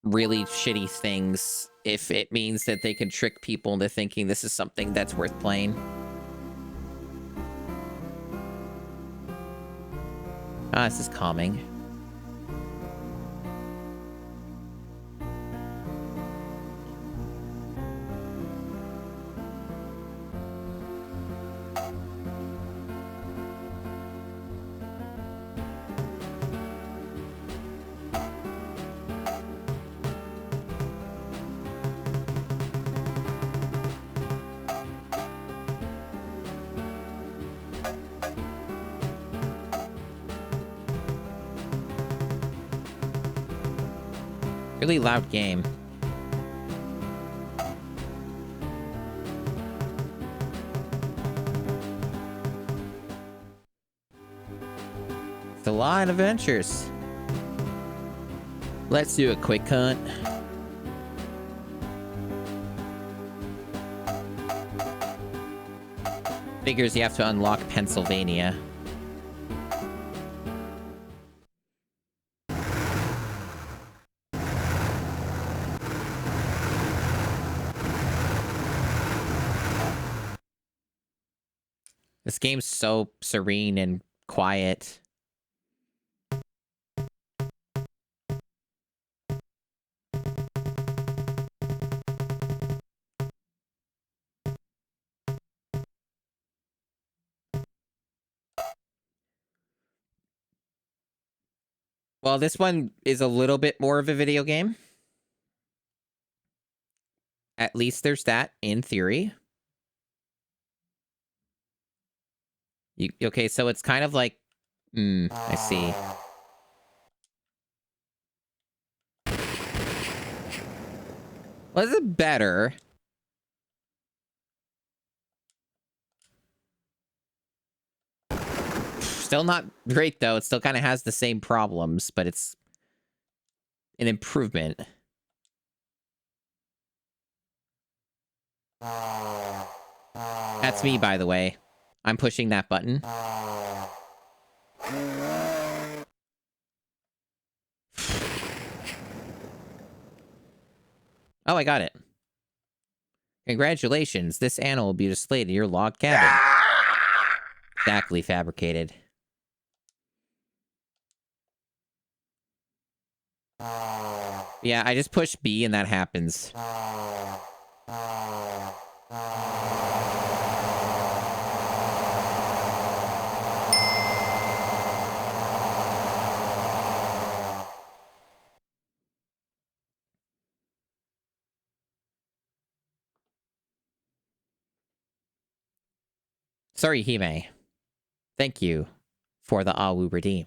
[SPEAKER 1] really shitty things if it means that they can trick people into thinking this is something that's worth playing. Ah, this is calming. Really loud game. It's a lot of adventures. Let's do a quick hunt. Figures you have to unlock Pennsylvania. This game's so serene and quiet. Well, this one is a little bit more of a video game. At least there's that, in theory. Okay, so it's kind of like... I see. Was it better? Still not great, though. It still kind of has the same problems, but it's an improvement. That's me, by the way. I'm pushing that button. Oh, I got it. Congratulations. This animal will be displayed in your log cabin. Exactly fabricated. Yeah, I just push B and that happens. Sorry, Hime. Thank you for the Awu redeem.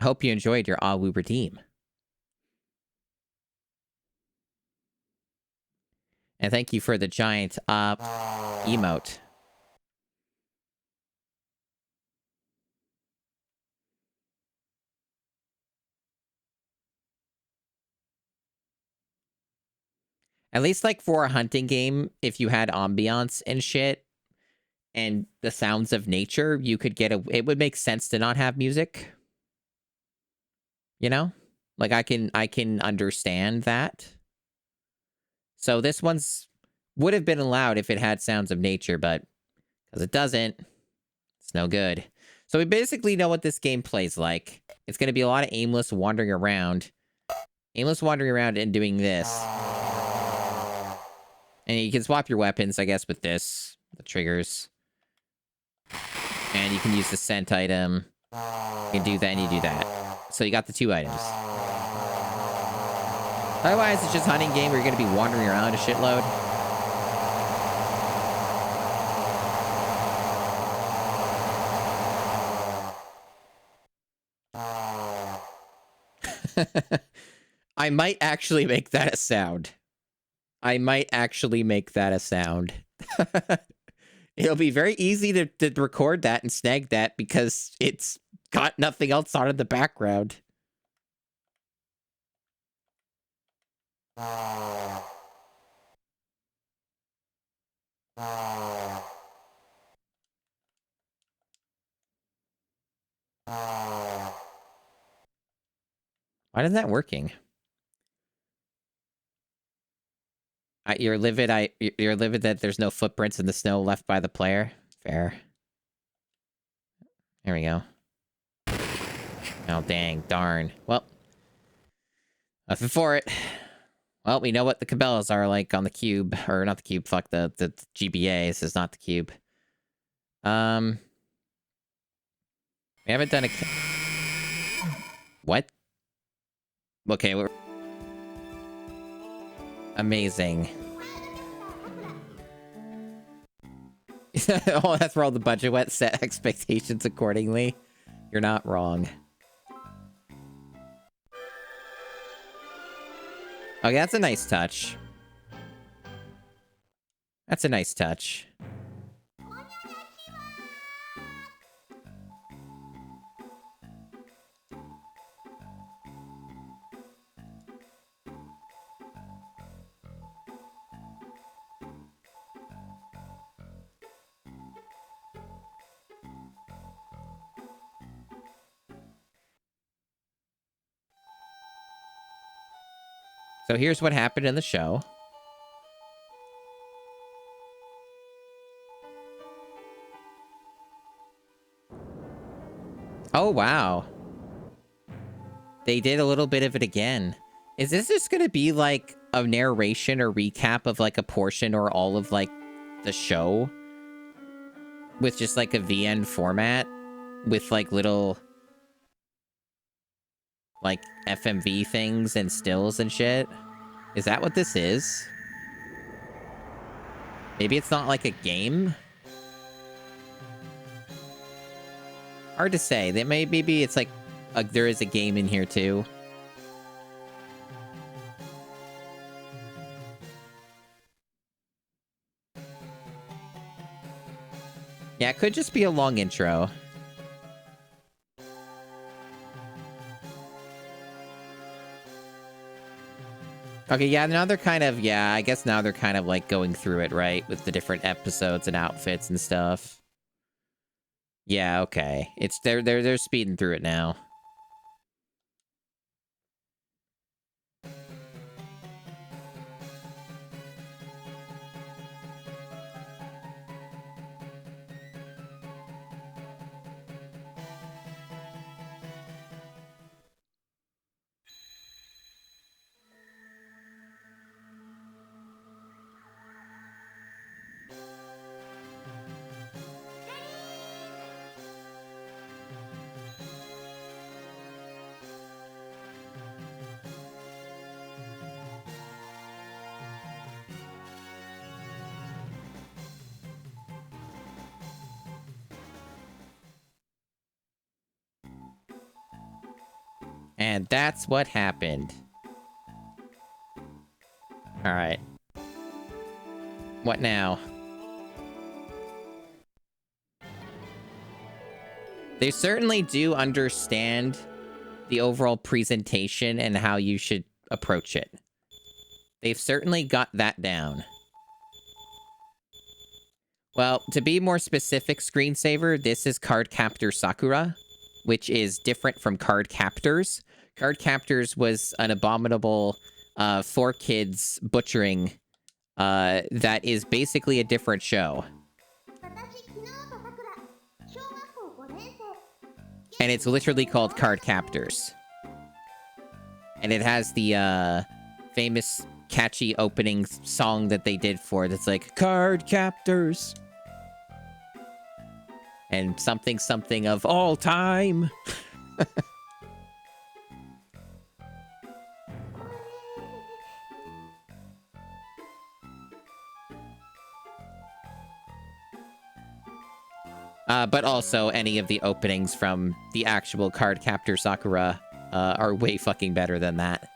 [SPEAKER 1] Hope you enjoyed your Awu redeem. And thank you for the giant emote. At least, like, for a hunting game, if you had ambiance and shit, and the sounds of nature, you could get it would make sense to not have music. You know? Like, I can understand that. So this one's would have been allowed if it had sounds of nature, but because it doesn't, it's no good. So we basically know what this game plays like. It's going to be a lot of aimless wandering around. Aimless wandering around and doing this. And you can swap your weapons, I guess, with this. The triggers. And you can use the scent item. You can do that and you do that. So you got the 2 items. Otherwise, it's just a hunting game where you're going to be wandering around a shitload. I might actually make that a sound. I might actually make that a sound. It'll be very easy to record that and snag that because it's got nothing else on in the background. Why isn't that working? You're livid. You're livid that there's no footprints in the snow left by the player. Fair. Here we go. Oh dang, darn. Well, nothing for it. Well, we know what the Cabela's are like on the cube, or not the cube. Fuck the GBA. This is not the cube. We haven't done a. What? Okay, we're amazing. Oh, that's where all the budget went. Set expectations accordingly. You're not wrong. Okay, that's a nice touch. That's a nice touch. So here's what happened in the show. Oh, wow. They did a little bit of it again. Is this just going to be like a narration or recap of like a portion or all of like the show? With just like a VN format? With like little like FMV things and stills and shit? Is that what this is? Maybe it's not like a game? Hard to say. Maybe it's like there is a game in here too. Yeah, it could just be a long intro. Okay, yeah, now they're kind of, yeah, I guess now they're kind of like going through it, right? With the different episodes and outfits and stuff. Yeah, okay. It's they're speeding through it now. And that's what happened. Alright. What now? They certainly do understand the overall presentation and how you should approach it. They've certainly got that down. Well, to be more specific, Screensaver, this is Card Captor Sakura, which is different from Card Captors. Card Captors was an abominable 4Kids butchering that is basically a different show. And it's literally called Card Captors. And it has the famous catchy opening song that they did for it. It's like, Card Captors. And something something of all time. But also any of the openings from the actual Card Captor Sakura are way fucking better than that.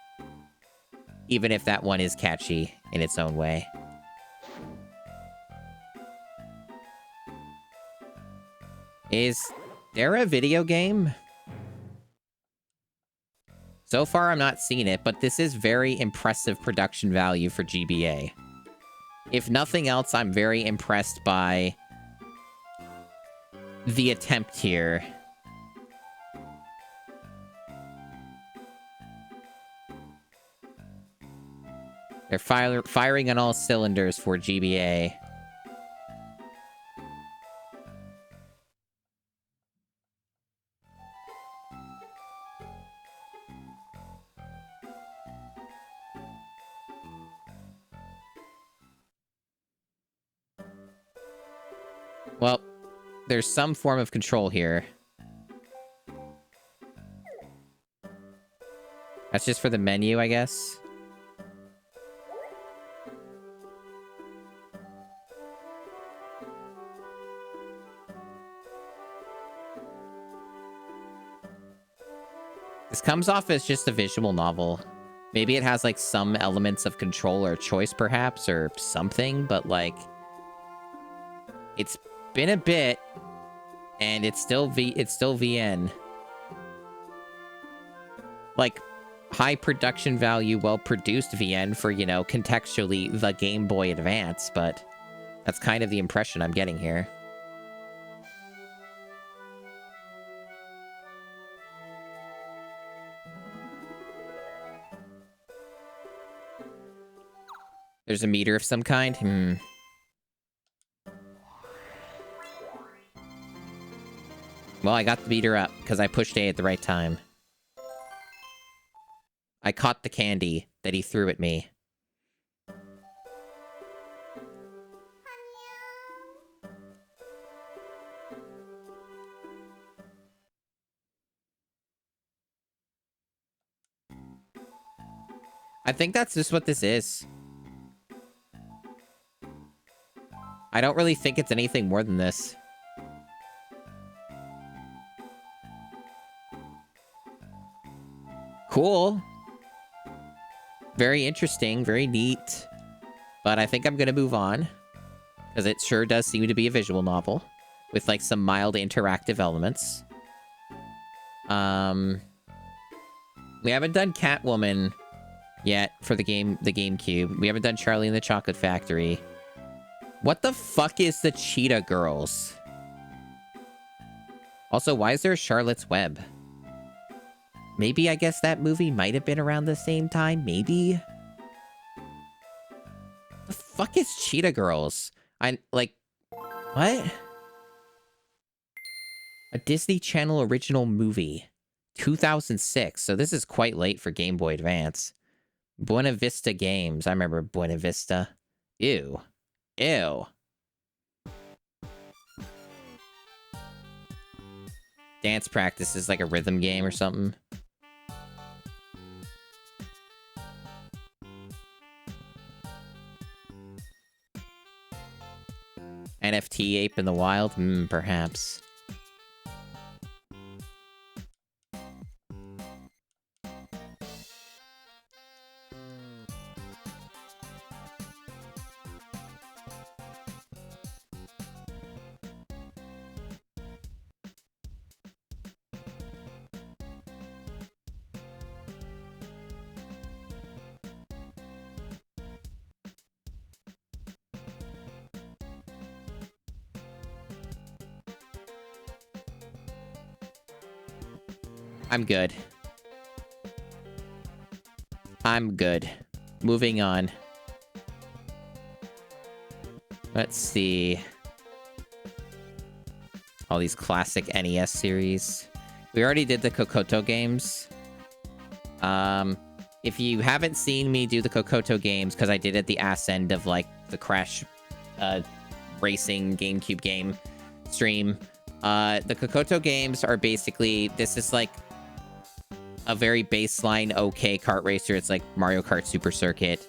[SPEAKER 1] Even if that one is catchy in its own way. Is there a video game? So far, I'm not seeing it, but this is very impressive production value for GBA. If nothing else, I'm very impressed by the attempt here. They're firing on all cylinders for GBA. Well, there's some form of control here. That's just for the menu, I guess. This comes off as just a visual novel. Maybe it has, like, some elements of control or choice, perhaps, or something, but, like... It's been a bit, and it's still VN. Like, high production value, well-produced VN for, you know, contextually the Game Boy Advance, but that's kind of the impression I'm getting here. There's a meter of some kind? Well, I got the meter up, because I pushed A at the right time. I caught the candy that he threw at me. I think that's just what this is. I don't really think it's anything more than this. Cool. Very interesting, very neat. But I think I'm gonna move on. Because it sure does seem to be a visual novel. With, like, some mild interactive elements. We haven't done Catwoman yet for the GameCube. We haven't done Charlie and the Chocolate Factory. What the fuck is the Cheetah Girls? Also, why is there a Charlotte's Web? Maybe, I guess that movie might have been around the same time. Maybe? The fuck is Cheetah Girls? Like... What? A Disney Channel original movie. 2006. So this is quite late for Game Boy Advance. Buena Vista Games. I remember Buena Vista. Ew. Ew. Dance Practice is like a rhythm game or something. NFT Ape in the Wild? Perhaps. I'm good. I'm good. Moving on. Let's see. All these classic NES series. We already did the Kokoto games. If you haven't seen me do the Kokoto games, because I did at the ass end of, like, the Crash racing GameCube game stream, the Kokoto games are basically... This is, like, a very baseline okay kart racer. It's like Mario Kart Super Circuit.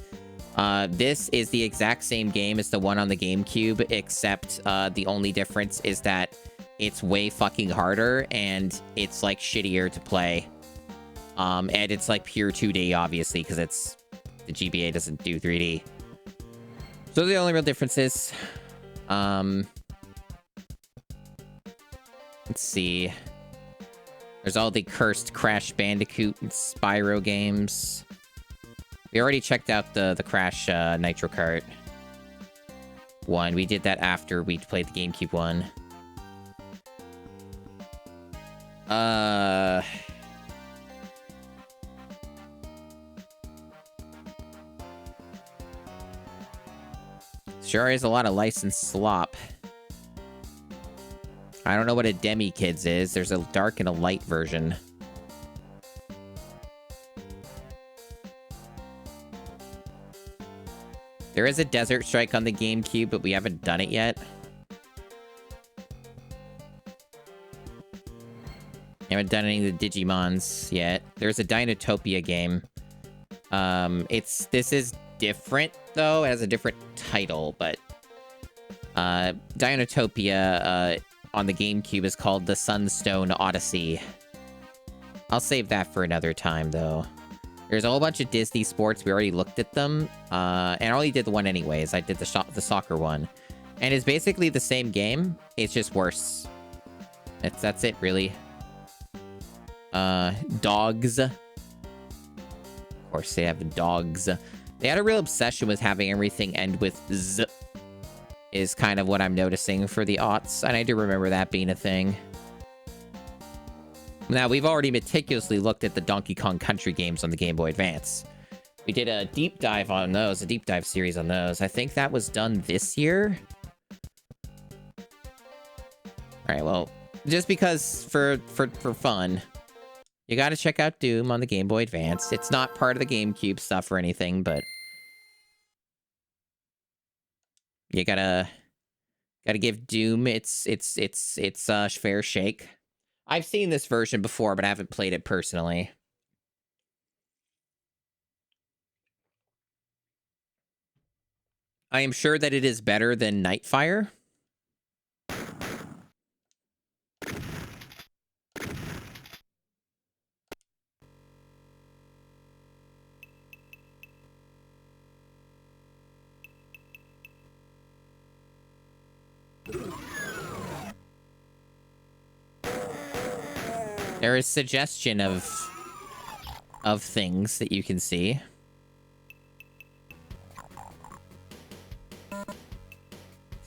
[SPEAKER 1] This is the exact same game as the one on the GameCube, except the only difference is that it's way fucking harder and it's like shittier to play. And it's like pure 2D, obviously, because it's the GBA doesn't do 3D. So the only real difference is, let's see. There's all the cursed Crash Bandicoot and Spyro games. We already checked out the Crash Nitro Kart one. We did that after we played the GameCube one. Sure is a lot of licensed slop. I don't know what a Demi Kids is. There's a dark and a light version. There is a Desert Strike on the GameCube, but we haven't done it yet. Haven't done any of the Digimons yet. There's a Dinotopia game. This is different though. It has a different title, but Dinotopia on the GameCube is called the Sunstone Odyssey. I'll save that for another time though. There's a whole bunch of Disney sports. We already looked at them, and I only did the one anyways. I did the soccer one, and it's basically the same game. It's just worse. That's it really. Dogs. Of course, they have dogs. They had a real obsession with having everything end with Z. Is kind of what I'm noticing for the aughts, and I do remember that being a thing. Now, we've already meticulously looked at the Donkey Kong Country games on the Game Boy Advance. We did a deep dive on those, a deep dive series on those. I think that was done this year. Alright, well, just because for fun, you gotta check out Doom on the Game Boy Advance. It's not part of the GameCube stuff or anything, but you gotta give Doom its fair shake. I've seen this version before, but I haven't played it personally. I am sure that it is better than Nightfire. There is suggestion of things that you can see. So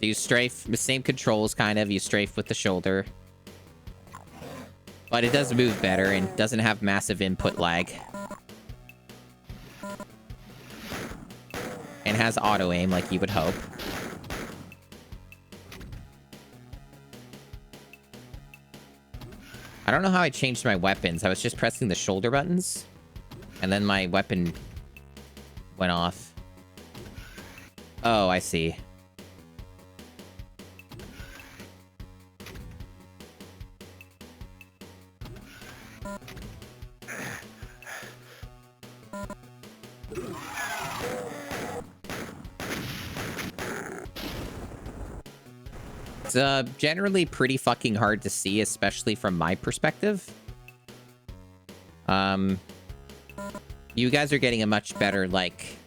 [SPEAKER 1] you strafe, the same controls kind of, you strafe with the shoulder. But it does move better and doesn't have massive input lag. And has auto aim like you would hope. I don't know how I changed my weapons. I was just pressing the shoulder buttons, and then my weapon went off. Oh, I see. It's generally pretty fucking hard to see, especially from my perspective. You guys are getting a much better, like,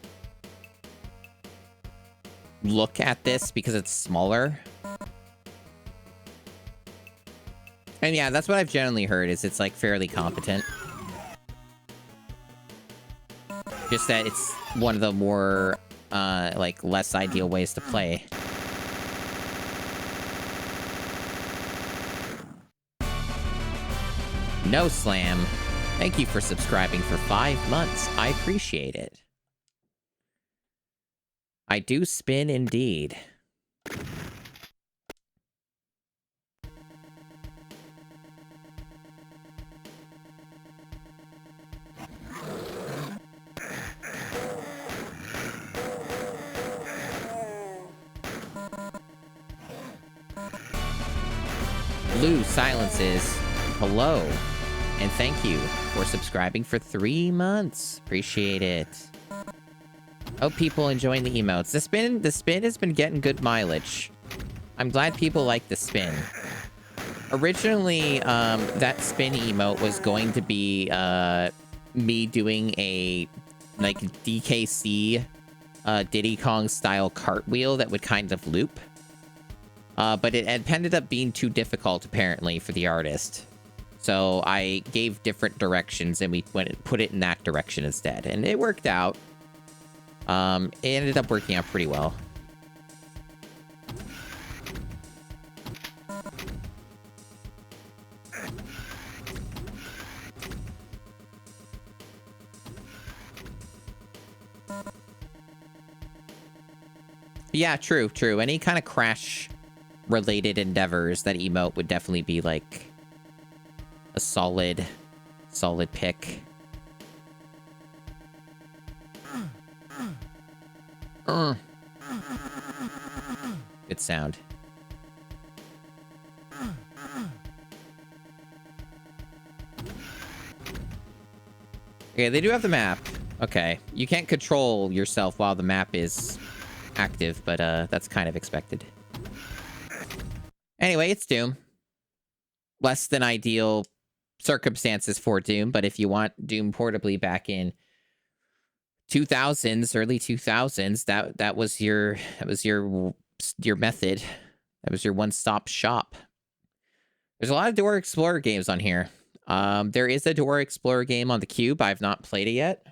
[SPEAKER 1] look at this because it's smaller. And yeah, that's what I've generally heard, is it's, like, fairly competent. Just that it's one of the more, like, less ideal ways to play. No Slam. Thank you for subscribing for 5 months. I appreciate it. I do spin indeed. Blue silences. Hello. And thank you for subscribing for 3 months. Appreciate it. Hope people enjoying the emotes. The spin has been getting good mileage. I'm glad people like the spin. Originally, that spin emote was going to be me doing a like DKC Diddy Kong style cartwheel that would kind of loop. But it ended up being too difficult apparently for the artist. So I gave different directions and we went and put it in that direction instead. And it worked out. It ended up working out pretty well. Yeah, true, true. Any kind of crash-related endeavors, that emote would definitely be, like, a solid pick. Good sound. Okay, they do have the map. Okay, you can't control yourself while the map is active, but that's kind of expected. Anyway, it's Doom. Less than ideal circumstances for Doom, but if you want Doom portably back in 2000s, early 2000s, that was your method. That was your one-stop shop. There's a lot of Dora Explorer games on here. There is a Dora Explorer game on the Cube. I've not played it yet.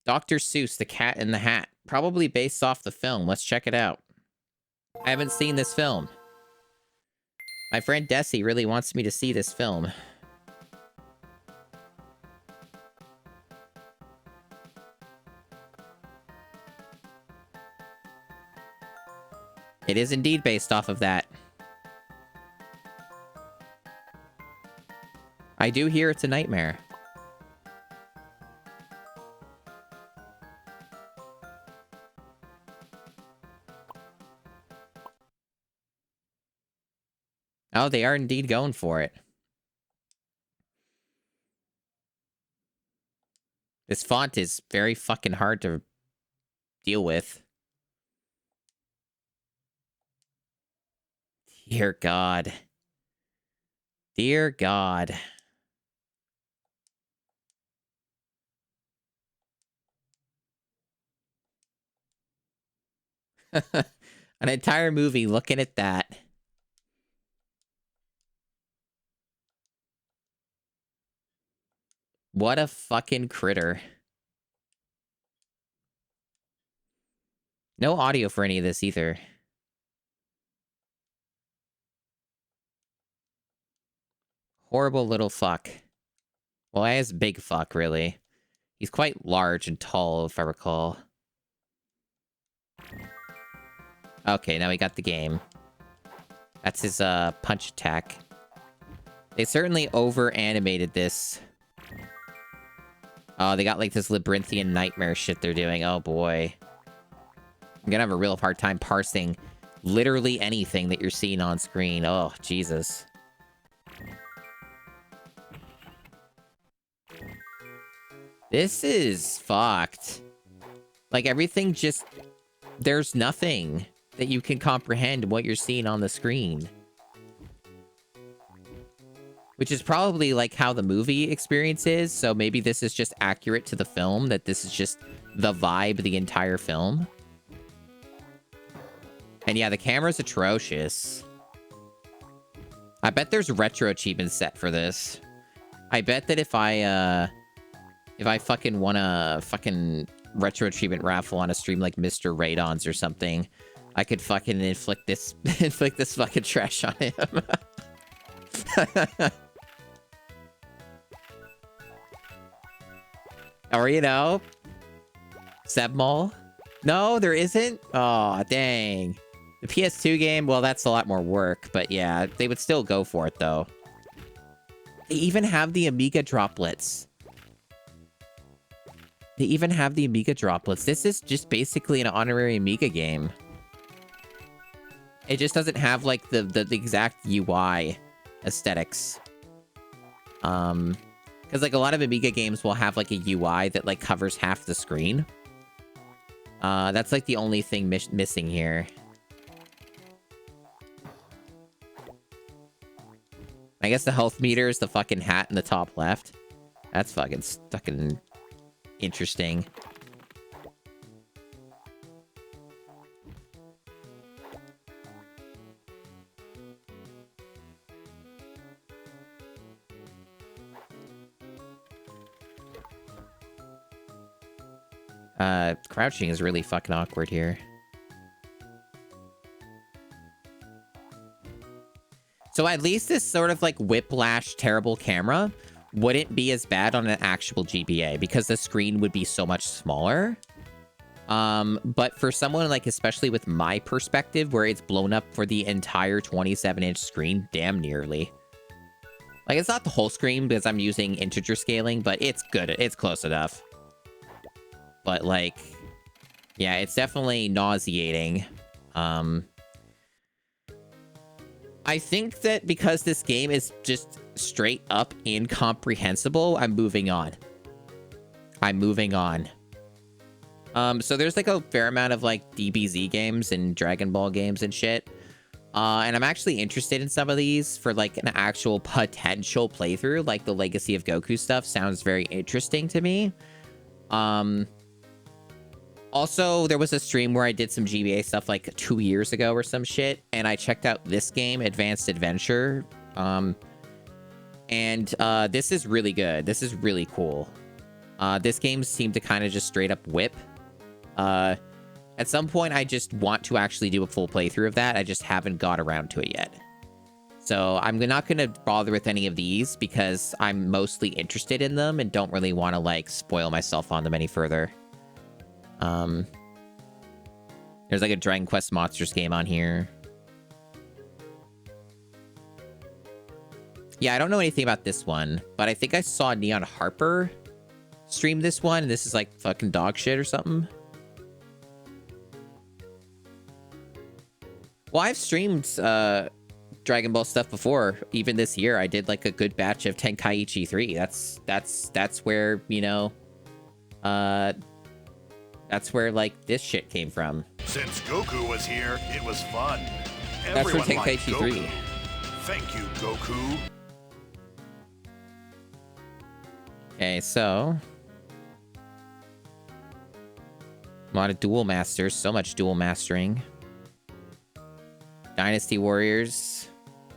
[SPEAKER 1] Dr. Seuss, The Cat in the Hat. Probably based off the film. Let's check it out. I haven't seen this film. My friend Desi really wants me to see this film. It is indeed based off of that. I do hear it's a nightmare. Oh, they are indeed going for it. This font is very fucking hard to deal with. Dear God. Dear God. An entire movie looking at that. What a fucking critter. No audio for any of this either. Horrible little fuck. Well, I is big fuck, really. He's quite large and tall, if I recall. Okay, now we got the game. That's his, punch attack. They certainly over-animated this. Oh, they got, like, this labyrinthian nightmare shit they're doing. Oh, boy. I'm gonna have a real hard time parsing literally anything that you're seeing on screen. Oh, Jesus. This is fucked. Like, everything just... There's nothing that you can comprehend what you're seeing on the screen. Which is probably, like, how the movie experience is, so maybe this is just accurate to the film, that this is just the vibe of the entire film. And yeah, the camera's atrocious. I bet there's retro achievements set for this. I bet that if I fucking won a fucking retro achievement raffle on a stream like Mr. Radon's or something, I could fucking inflict this fucking trash on him. Or, you know, Sebmol? No, there isn't? Aw, dang. The PS2 game, well, that's a lot more work, but yeah, they would still go for it, though. They even have the Amiga droplets. This is just basically an honorary Amiga game. It just doesn't have, like, the exact UI aesthetics. Because, like, a lot of Amiga games will have, like, a UI that, like, covers half the screen. That's, like, the only thing missing here. I guess the health meter is the fucking hat in the top left. That's fucking interesting. Crouching is really fucking awkward here. So at least this sort of like whiplash terrible camera wouldn't be as bad on an actual GBA because the screen would be so much smaller. But for someone like, especially with my perspective, where it's blown up for the entire 27-inch screen, damn nearly. Like, it's not the whole screen because I'm using integer scaling, but it's good. It's close enough. But, like, yeah, it's definitely nauseating. I think that because this game is just straight up incomprehensible, I'm moving on. So there's like a fair amount of like DBZ games and Dragon Ball games and shit. And I'm actually interested in some of these for like an actual potential playthrough. Like the Legacy of Goku stuff sounds very interesting to me. Also, there was a stream where I did some GBA stuff like 2 years ago or some shit, and I checked out this game, Advanced Adventure. This is really good. This is really cool. This game seemed to kind of just straight up whip. At some point, I just want to actually do a full playthrough of that. I just haven't got around to it yet. So I'm not going to bother with any of these because I'm mostly interested in them and don't really want to like spoil myself on them any further. There's like a Dragon Quest Monsters game on here. Yeah, I don't know anything about this one, but I think I saw Neon Harper stream this one, and this is like fucking dog shit or something. Well, I've streamed Dragon Ball stuff before. Even this year, I did like a good batch of Tenkaichi 3. That's where, you know, that's where like this shit came from.
[SPEAKER 2] Since Goku was here, it was fun.
[SPEAKER 1] That's from Tenkaichi 3.
[SPEAKER 2] Thank you, Goku.
[SPEAKER 1] Okay, so a lot of dual masters, so much dual mastering. Dynasty Warriors.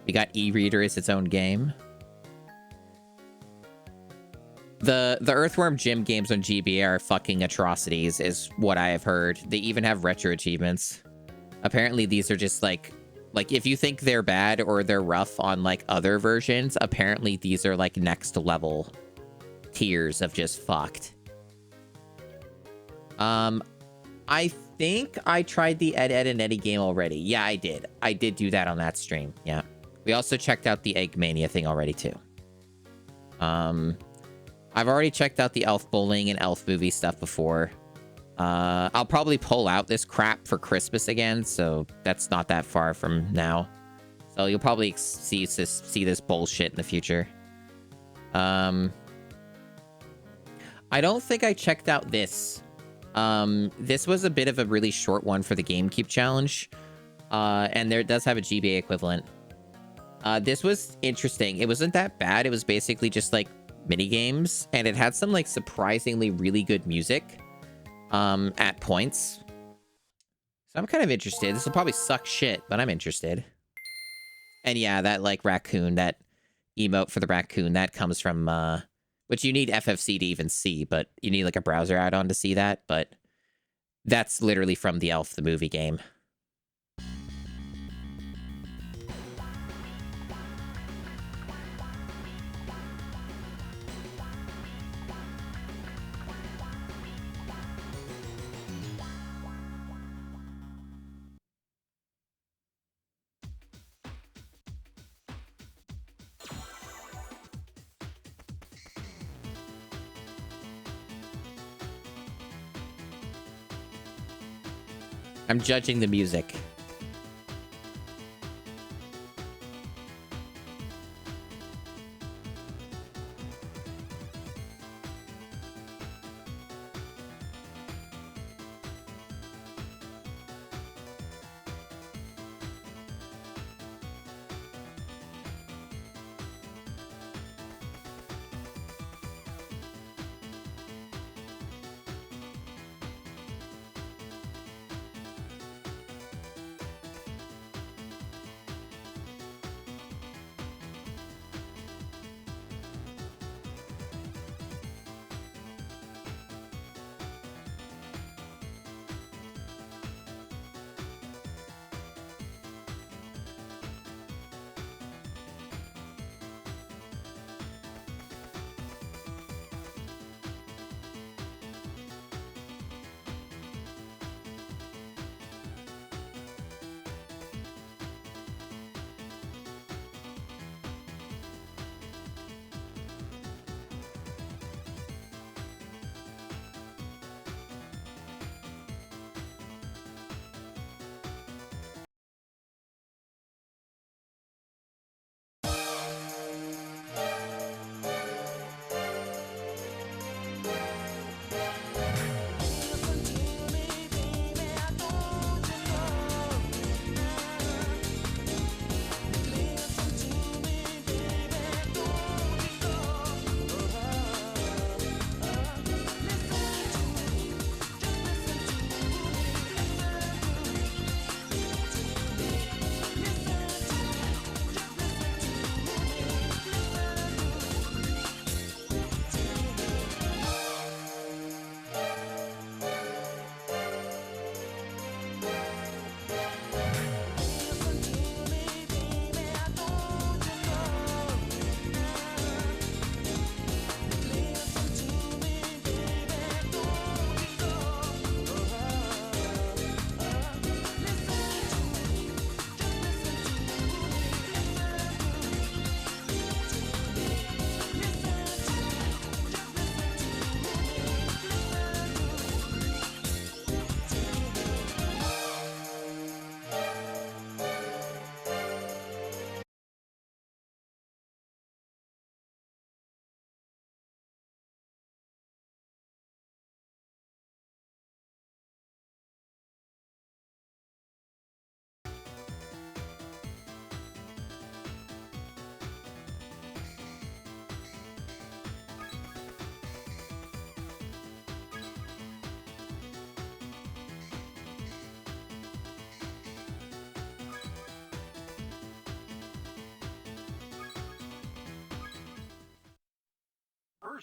[SPEAKER 1] We got E-Reader as its own game. The Earthworm Jim games on GBA are fucking atrocities, is what I have heard. They even have retro achievements. Apparently, these are just like if you think they're bad or they're rough on like other versions, apparently these are like next level tiers of just fucked. I think I tried the Ed, Edd and Eddy game already. Yeah, I did. I did do that on that stream. Yeah. We also checked out the Egg Mania thing already, too. I've already checked out the Elf Bowling and Elf Movie stuff before. I'll probably pull out this crap for Christmas again, so that's not that far from now. So you'll probably see this bullshit in the future. I don't think I checked out this. This was a bit of a really short one for the GameCube challenge. And there does have a GBA equivalent. This was interesting. It wasn't that bad. It was basically just like mini games, and it had some like surprisingly really good music at points. So I'm kind of interested. This will probably suck shit, but I'm interested. And yeah, that like raccoon, that emote for the raccoon, that comes from which you need FFC to even see, but you need like a browser add-on to see that. But that's literally from the Elf, the movie game. I'm judging the music.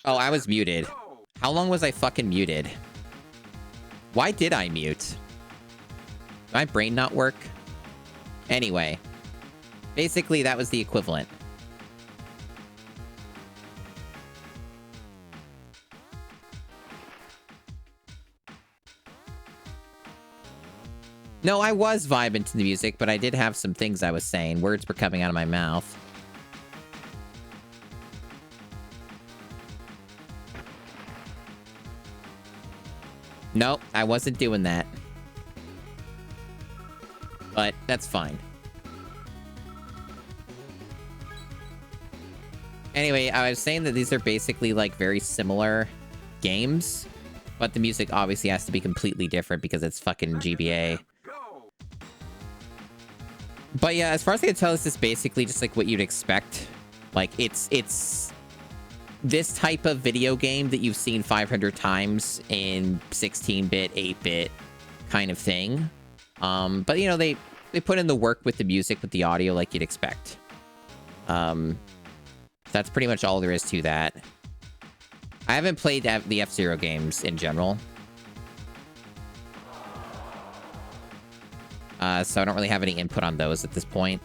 [SPEAKER 1] Oh, I was muted. How long was I fucking muted? Why did I mute? Did my brain not work? Anyway. Basically, that was the equivalent. No, I was vibing to the music, but I did have some things I was saying. Words were coming out of my mouth. Nope, I wasn't doing that. But that's fine. Anyway, I was saying that these are basically, like, very similar games, but the music obviously has to be completely different because it's fucking GBA. But yeah, as far as I can tell, this is basically just like what you'd expect. Like, it's this type of video game that you've seen 500 times in 16-bit, 8-bit kind of thing. But, you know, they put in the work with the music, with the audio, like you'd expect. That's pretty much all there is to that. I haven't played the F-Zero games in general. So I don't really have any input on those at this point.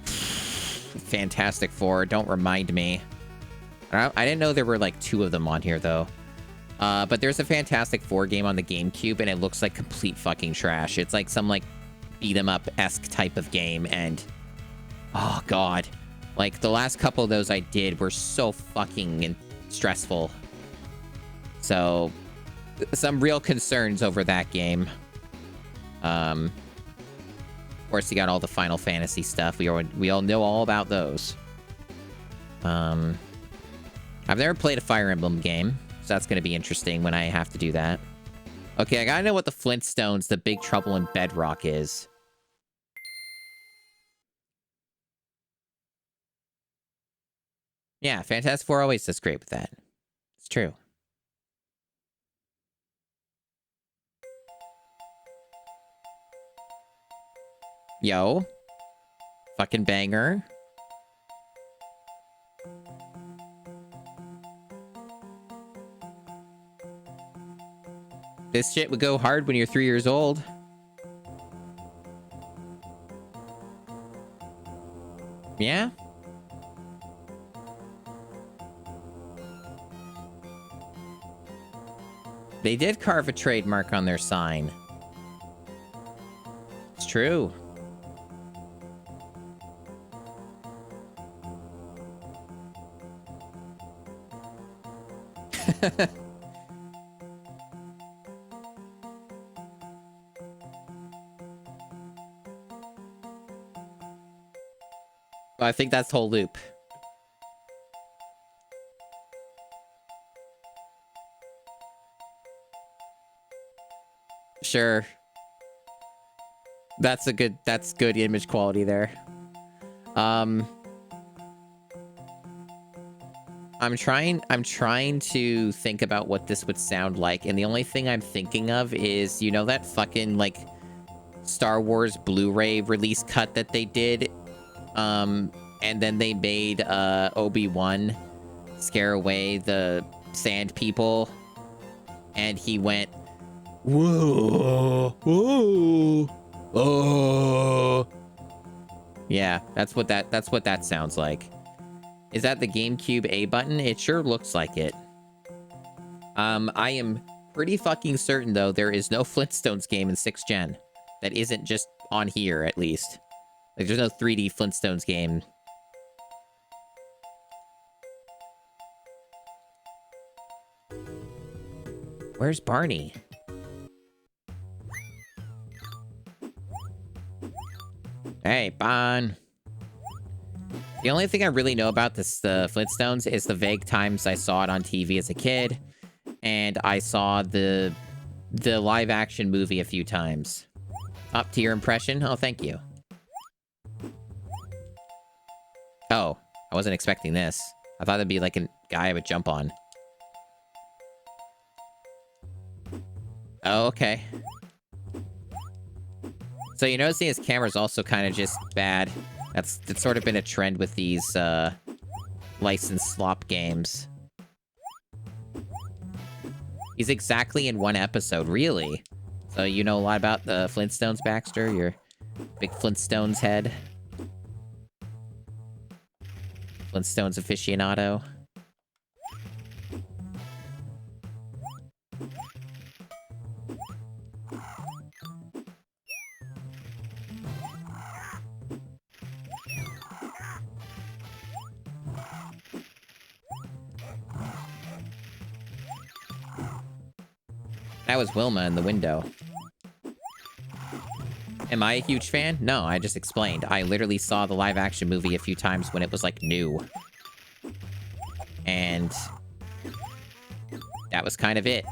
[SPEAKER 1] Fantastic Four, don't remind me. I didn't know there were like 2 of them on here though. But there's a Fantastic Four game on the GameCube and it looks like complete fucking trash. It's like some like beat 'em up-esque type of game and oh god. Like the last couple of those I did were so fucking stressful. So some real concerns over that game. Of course, you got all the Final Fantasy stuff. We all know all about those. I've never played a Fire Emblem game, so that's going to be interesting when I have to do that. Okay, I gotta know what the Flintstones, the Big Trouble in Bedrock is. Yeah, Fantastic Four always does great with that. It's true. Yo. Fucking banger. This shit would go hard when you're 3 years old. Yeah? They did carve a trademark on their sign. It's true. I think that's the whole loop. Sure. That's good image quality there. I'm trying to think about what this would sound like, and the only thing I'm thinking of is, you know, that fucking, like, Star Wars Blu-ray release cut that they did? And then they made, Obi-Wan scare away the sand people, and he went, whoa, whoa, oh. Yeah, that's what that sounds like. Is that the GameCube A button? It sure looks like it. I am pretty fucking certain, though, there is no Flintstones game in 6th Gen that isn't just on here, at least. Like, there's no 3D Flintstones game. Where's Barney? Hey, Bon. The only thing I really know about the Flintstones is the vague times I saw it on TV as a kid, and I saw the live-action movie a few times. Up to your impression? Oh, thank you. Oh, I wasn't expecting this. I thought it'd be like a guy I would jump on. Oh, okay. So you're noticing his camera's also kind of just bad. It's sort of been a trend with these, licensed slop games. He's exactly in one episode, really? So you know a lot about the Flintstones, Baxter? You're big Flintstones head? Flintstones aficionado? That was Wilma in the window. Am I a huge fan? No, I just explained. I literally saw the live-action movie a few times when it was, like, new. And that was kind of it.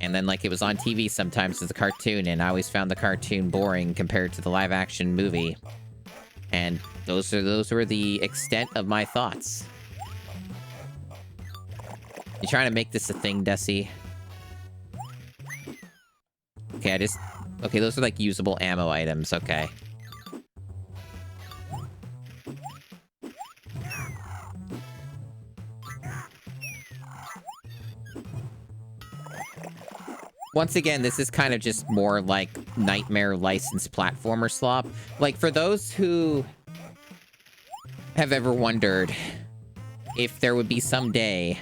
[SPEAKER 1] And then, like, it was on TV sometimes as a cartoon, and I always found the cartoon boring compared to the live-action movie. And those were the extent of my thoughts. You trying to make this a thing, Desi? Okay, okay, those are, like, usable ammo items. Okay. Once again, this is kind of just more like Nightmare licensed platformer slop. Like, for those who have ever wondered if there would be some day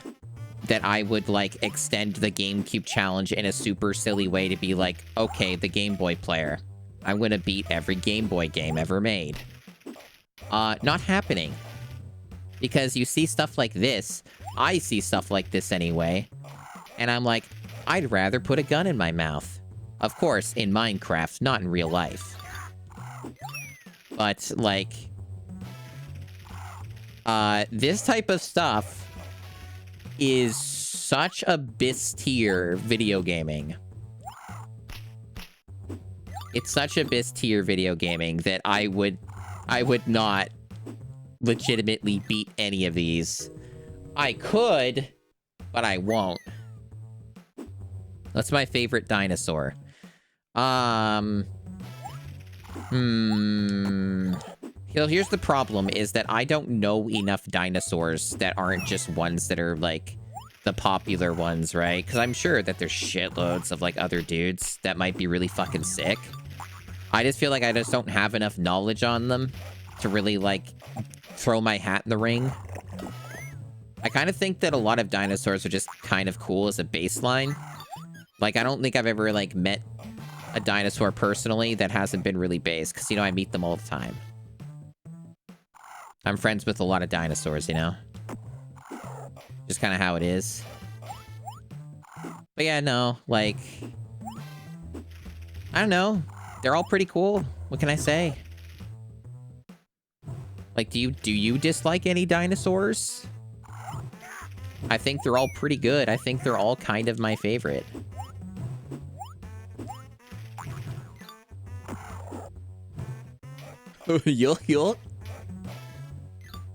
[SPEAKER 1] that I would, like, extend the GameCube challenge in a super silly way to be like, okay, the Game Boy player, I'm gonna beat every Game Boy game ever made. Not happening. Because you see stuff like this, I see stuff like this anyway, and I'm like, I'd rather put a gun in my mouth. Of course, in Minecraft, not in real life. But, like, this type of stuff is such abyss tier video gaming. It's such abyss tier video gaming that I would not legitimately beat any of these. I could, but I won't. That's my favorite dinosaur. Here's the problem, is that I don't know enough dinosaurs that aren't just ones that are, like, the popular ones, right? Because I'm sure that there's shitloads of, like, other dudes that might be really fucking sick. I just feel like I just don't have enough knowledge on them to really, like, throw my hat in the ring. I kind of think that a lot of dinosaurs are just kind of cool as a baseline. Like, I don't think I've ever, like, met a dinosaur personally that hasn't been really base, because, you know, I meet them all the time. I'm friends with a lot of dinosaurs, you know? Just kind of how it is. But yeah, no, like, I don't know. They're all pretty cool. What can I say? Like, do you dislike any dinosaurs? I think they're all pretty good. I think they're all kind of my favorite. Yuck.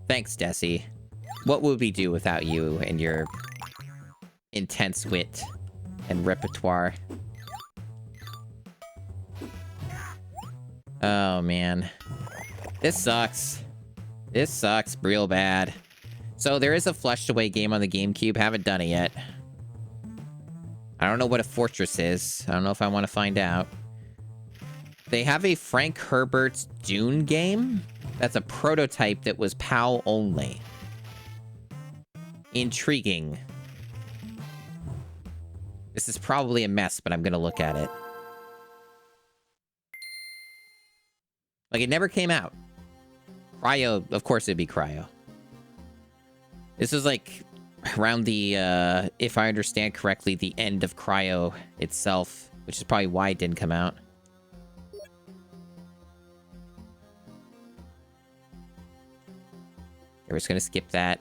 [SPEAKER 1] Thanks, Desi. What would we do without you and your intense wit and repertoire? Oh, man. This sucks. This sucks real bad. So there is a flushed away game on the GameCube. Haven't done it yet. I don't know what a fortress is. I don't know if I want to find out. They have a Frank Herbert's Dune game. That's a prototype that was PAL only. Intriguing. This is probably a mess, but I'm gonna look at it. Like, it never came out. Cryo, of course it'd be Cryo. This is like around the, if I understand correctly, the end of Cryo itself, which is probably why it didn't come out. We're just gonna skip that.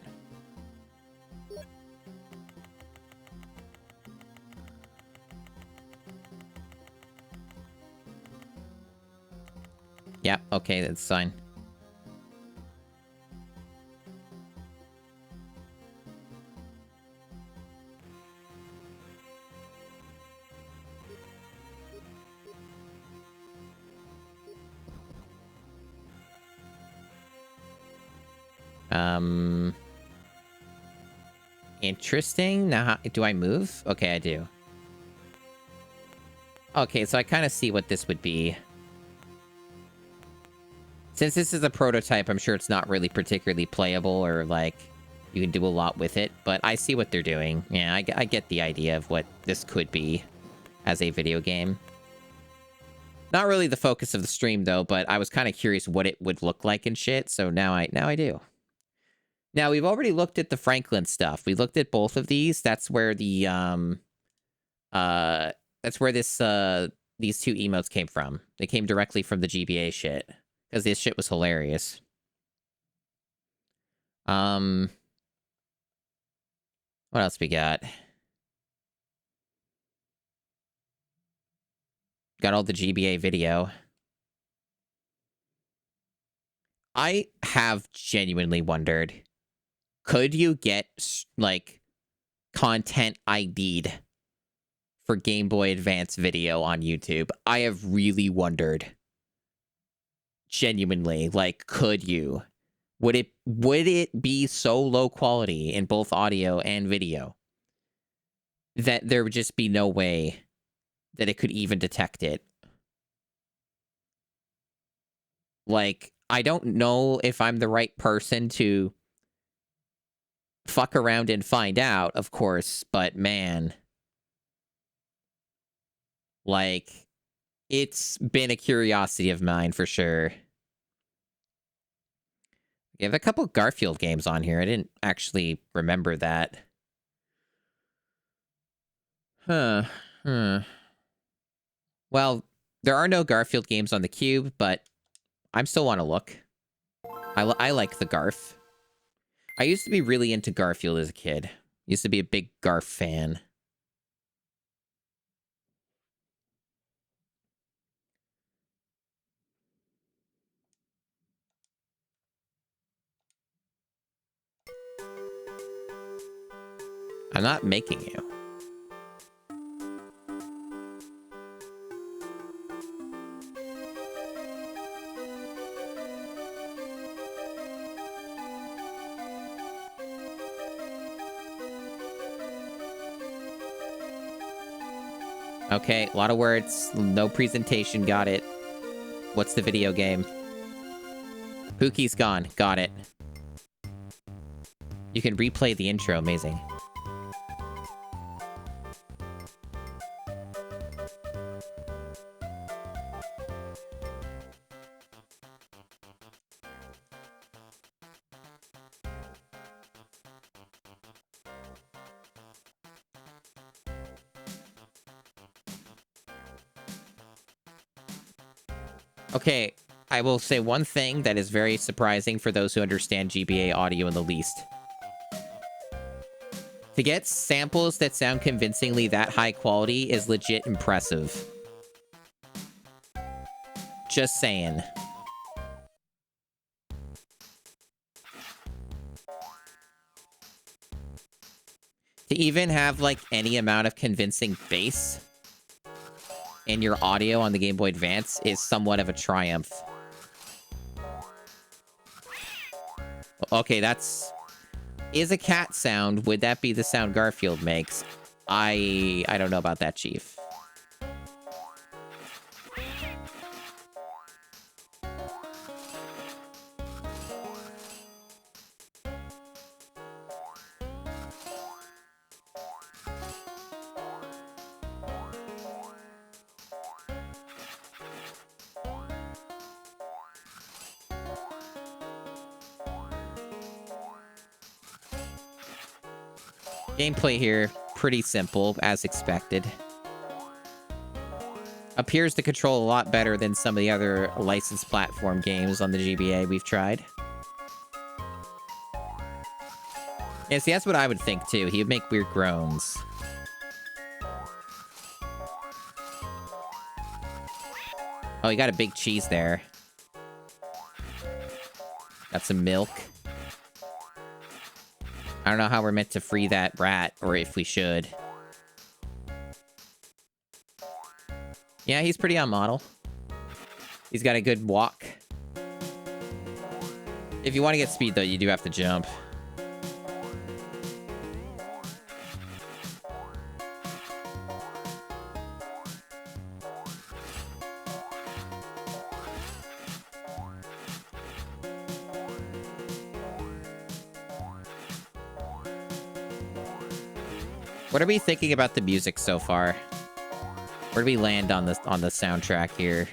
[SPEAKER 1] Yeah, okay, that's fine. Um... Interesting. Now, do I move? Okay, I do. Okay, so I kind of see what this would be. Since this is a prototype, I'm sure it's not really particularly playable or, like, you can do a lot with it. But I see what they're doing. Yeah, I get the idea of what this could be as a video game. Not really the focus of the stream, though, but I was kind of curious what it would look like and shit, so now I do. Now, we've already looked at the Franklin stuff. We looked at both of these. That's where the, that's where this, these two emotes came from. They came directly from the GBA shit. Because this shit was hilarious. What else we got? Got all the GBA video. I have genuinely wondered, could you get, like, content ID'd for Game Boy Advance video on YouTube? I have really wondered. Genuinely, like, could you? Would it be so low quality in both audio and video that there would just be no way that it could even detect it? Like, I don't know if I'm the right person to fuck around and find out, of course, but man, like, it's been a curiosity of mine for sure. We have a couple Garfield games on here. I didn't actually remember that. Huh. Well, there are no Garfield games on the Cube, but I still want to look. I like the Garf. I used to be really into Garfield as a kid. Used to be a big Garf fan. I'm not making you. Okay, a lot of words. No presentation. Got it. What's the video game? Pookie's gone. Got it. You can replay the intro. Amazing. Okay, I will say one thing that is very surprising for those who understand GBA audio in the least. To get samples that sound convincingly that high quality is legit impressive. Just saying. To even have, like, any amount of convincing bass in your audio on the Game Boy Advance is somewhat of a triumph. Okay, that's... Is a cat sound. Would that be the sound Garfield makes? I don't know about that, Chief. Gameplay here, pretty simple, as expected. Appears to control a lot better than some of the other licensed platform games on the GBA we've tried. Yeah, see, that's what I would think, too. He would make weird groans. Oh, he got a big cheese there. Got some milk. I don't know how we're meant to free that rat, or if we should. Yeah, he's pretty on model. He's got a good walk. If you want to get speed, though, you do have to jump. What are we thinking about the music so far? Where do we land on the soundtrack here?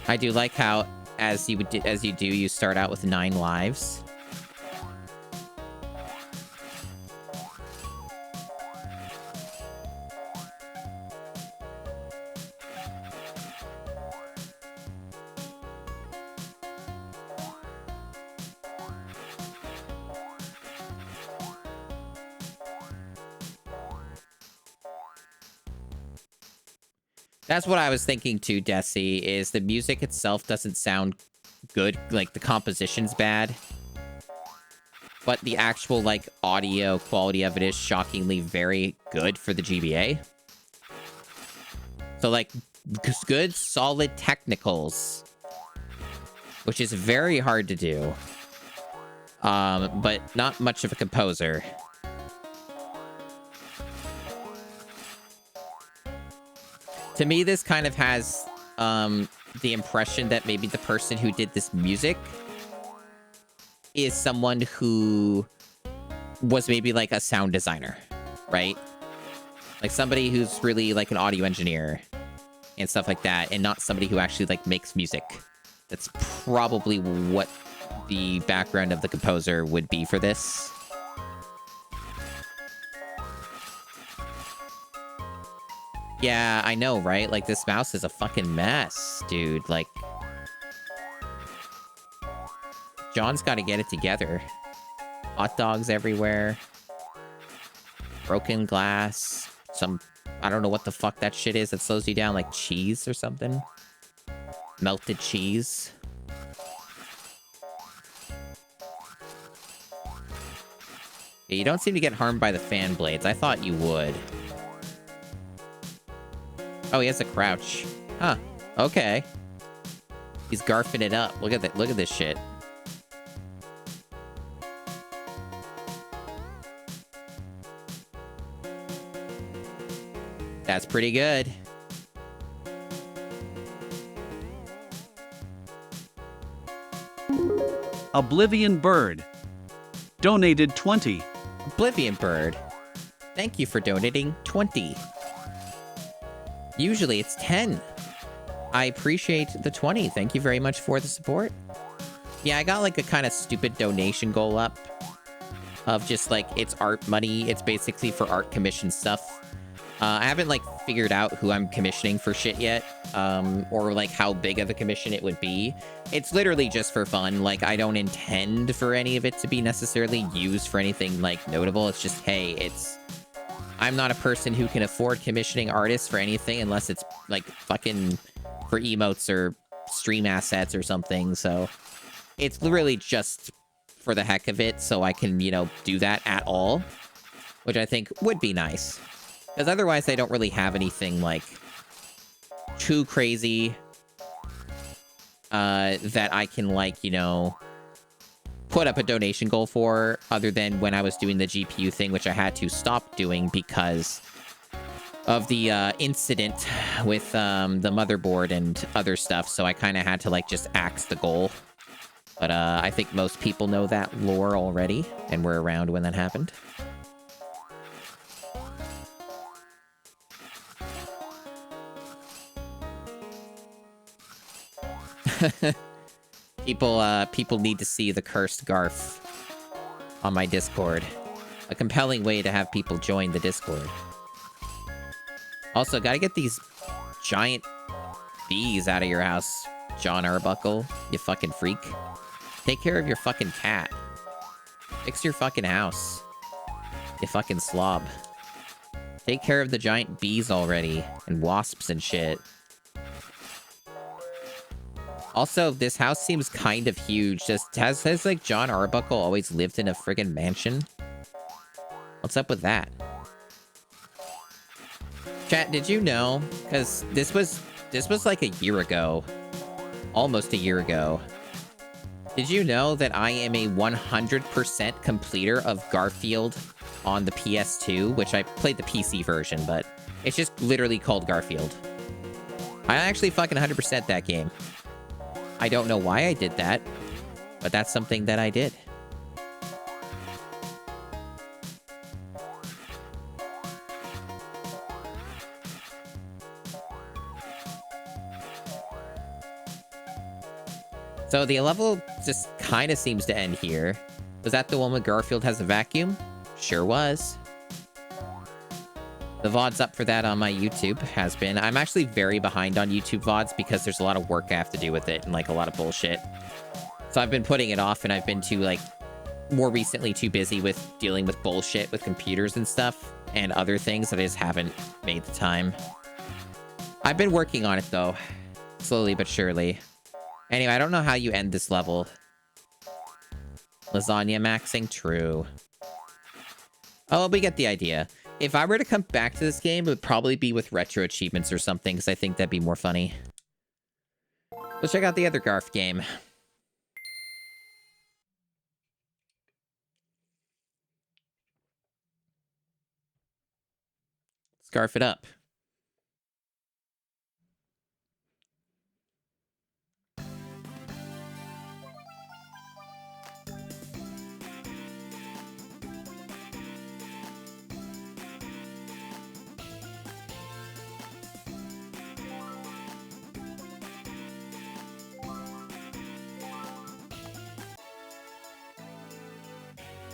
[SPEAKER 1] I do like how, as you do, you start out with 9 lives. That's what I was thinking too, Desi, is the music itself doesn't sound good. Like, the composition's bad. But the actual, like, audio quality of it is shockingly very good for the GBA. So, like, good, solid technicals. Which is very hard to do. But not much of a composer. To me, this kind of has the impression that maybe the person who did this music is someone who was maybe like a sound designer, right? Like somebody who's really like an audio engineer and stuff like that, and not somebody who actually like makes music. That's probably what the background of the composer would be for this. Yeah, I know, right? Like, this mouse is a fucking mess, dude. Like, John's got to get it together. Hot dogs everywhere. Broken glass. I don't know what the fuck that shit is that slows you down, like cheese or something. Melted cheese. Yeah, you don't seem to get harmed by the fan blades. I thought you would. Oh, he has a crouch. Huh. Okay. He's garfing it up. Look at that. Look at this shit. That's pretty good.
[SPEAKER 3] Oblivion Bird donated 20.
[SPEAKER 1] Oblivion Bird. Thank you for donating 20. Usually it's 10. I appreciate the 20. Thank you very much for the support. Yeah, I got like a kind of stupid donation goal up of just like, it's art money. It's basically for art commission stuff. I haven't like figured out who I'm commissioning for shit yet, or like how big of a commission it would be. It's literally just for fun. Like, I don't intend for any of it to be necessarily used for anything like notable. It's just, hey, I'm not a person who can afford commissioning artists for anything unless it's like fucking for emotes or stream assets or something. So it's really just for the heck of it, so I can, you know, do that at all, which I think would be nice. Because otherwise, I don't really have anything, like, too crazy that I can, like, you know, put up a donation goal for, other than when I was doing the GPU thing, which I had to stop doing because of the incident with the motherboard and other stuff. So I kind of had to, like, just axe the goal. But I think most people know that lore already, and were around when that happened. People need to see the cursed Garf on my Discord. A compelling way to have people join the Discord. Also, gotta get these giant bees out of your house, John Arbuckle, you fucking freak. Take care of your fucking cat. Fix your fucking house, you fucking slob. Take care of the giant bees already, and wasps and shit. Also, this house seems kind of huge. Just has like John Arbuckle always lived in a friggin' mansion? What's up with that? Chat, did you know? Because this was like a year ago. Almost a year ago. Did you know that I am a 100% completer of Garfield on the PS2? Which I played the PC version, but it's just literally called Garfield. I actually fucking 100% that game. I don't know why I did that, but that's something that I did. So the level just kind of seems to end here. Was that the one where Garfield has a vacuum? Sure was. The VOD's up for that on my YouTube, has been. I'm actually very behind on YouTube VODs because there's a lot of work I have to do with it and, like, a lot of bullshit. So I've been putting it off, and I've been too, like, more recently too busy with dealing with bullshit with computers and stuff and other things that I just haven't made the time. I've been working on it, though. Slowly but surely. Anyway, I don't know how you end this level. Lasagna maxing? True. Oh, we get the idea. If I were to come back to this game, it would probably be with retro achievements or something, because I think that'd be more funny. Let's check out the other Garf game. Scarf it up.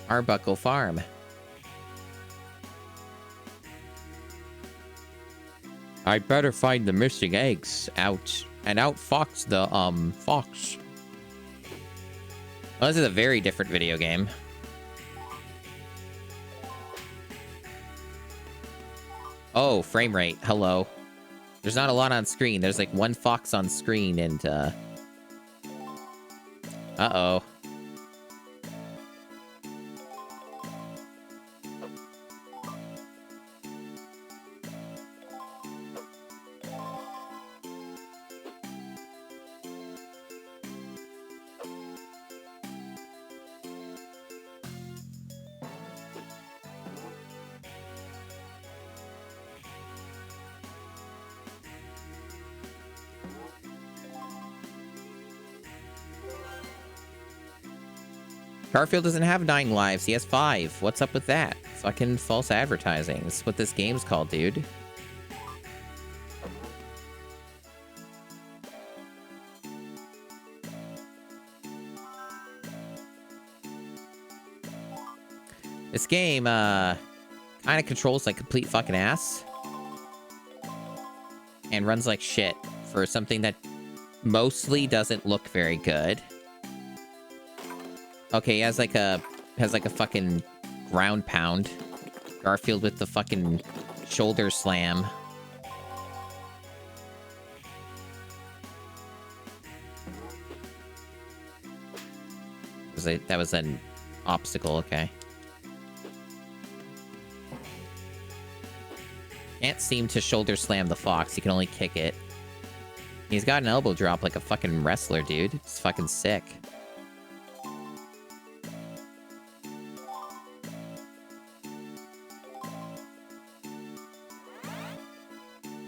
[SPEAKER 1] Arbuckle Farm. I'd better find the missing eggs out and outfox the fox. Well, this is a very different video game. Oh, frame rate. Hello. There's not a lot on screen. There's like one fox on screen and uh-oh. Garfield doesn't have 9 lives. He has 5. What's up with that? Fucking false advertising. This is what this game's called, dude. This game, kind of controls like complete fucking ass. And runs like shit for something that mostly doesn't look very good. Okay, he has like a fucking ground pound. Garfield with the fucking shoulder slam. That was an obstacle, okay. Can't seem to shoulder slam the fox, he can only kick it. He's got an elbow drop like a fucking wrestler, dude. It's fucking sick.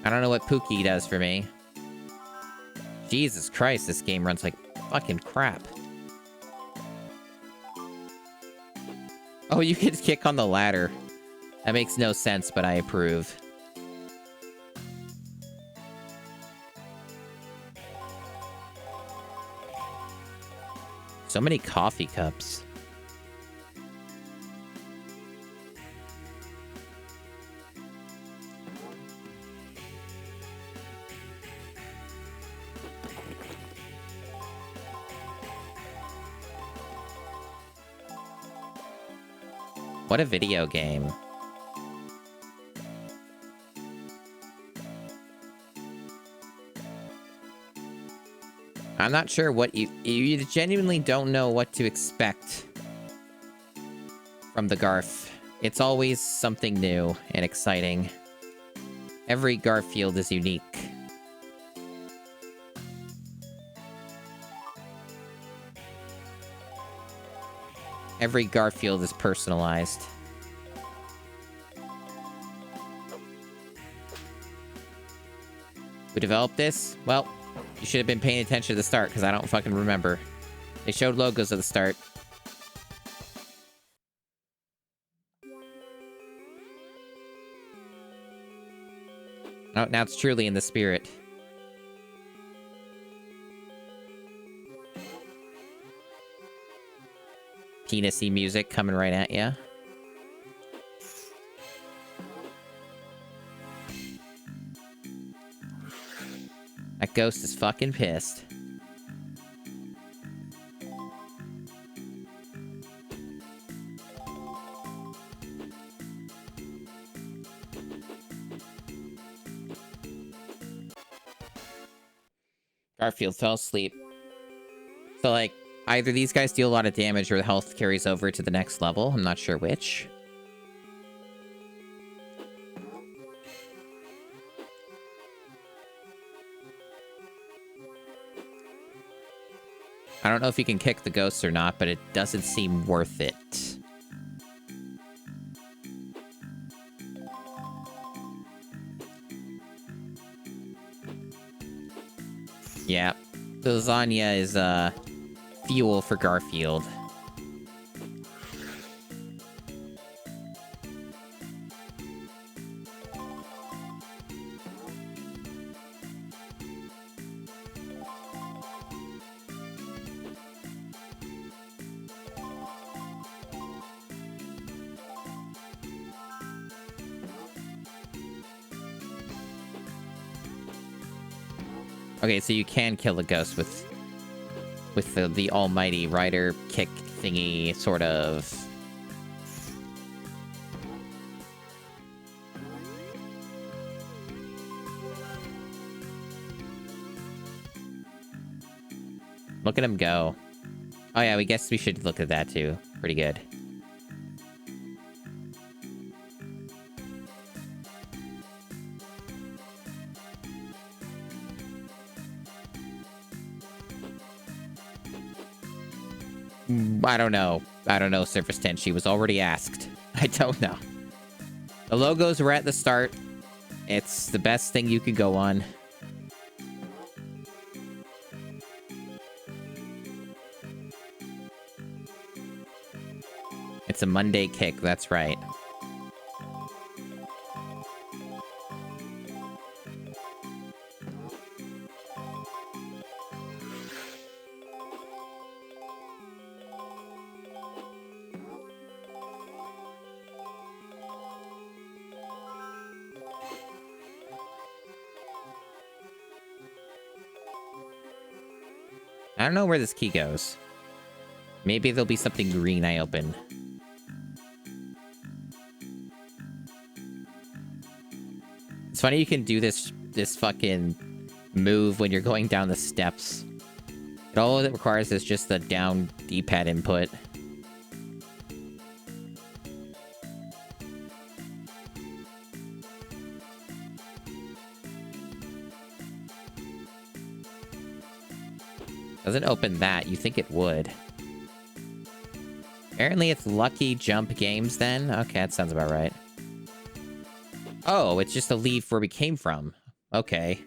[SPEAKER 1] I don't know what Pookie does for me. Jesus Christ, this game runs like fucking crap. Oh, you can kick on the ladder. That makes no sense, but I approve. So many coffee cups. What a video game. I'm not sure what you genuinely don't know what to expect from the Garf It's always something new and exciting. Every Garfield is unique. Every Garfield is personalized. Who developed this? Well, you should have been paying attention to the start, because I don't fucking remember. They showed logos at the start. Oh, now it's truly in the spirit. Penis-y music coming right at ya. That ghost is fucking pissed. Garfield fell asleep. So, like, either these guys deal a lot of damage or the health carries over to the next level. I'm not sure which. I don't know if you can kick the ghosts or not, but it doesn't seem worth it. Yeah. The lasagna is, fuel for Garfield. Okay, so you can kill the ghost with the almighty rider kick thingy, sort of. Look at him go. Oh yeah, we guess we should look at that too. Pretty good. I don't know. I don't know, Surface 10. She was already asked. I don't know. The logos were at the start. It's the best thing you could go on. It's a Monday kick, that's right. I don't know where this key goes. Maybe there'll be something green I open. It's funny you can do this fucking move when you're going down the steps. All it requires is just the down D-pad input. Doesn't open that. You think it would. Apparently it's lucky jump games then? Okay, that sounds about right. Oh, it's just to leave where we came from. Okay.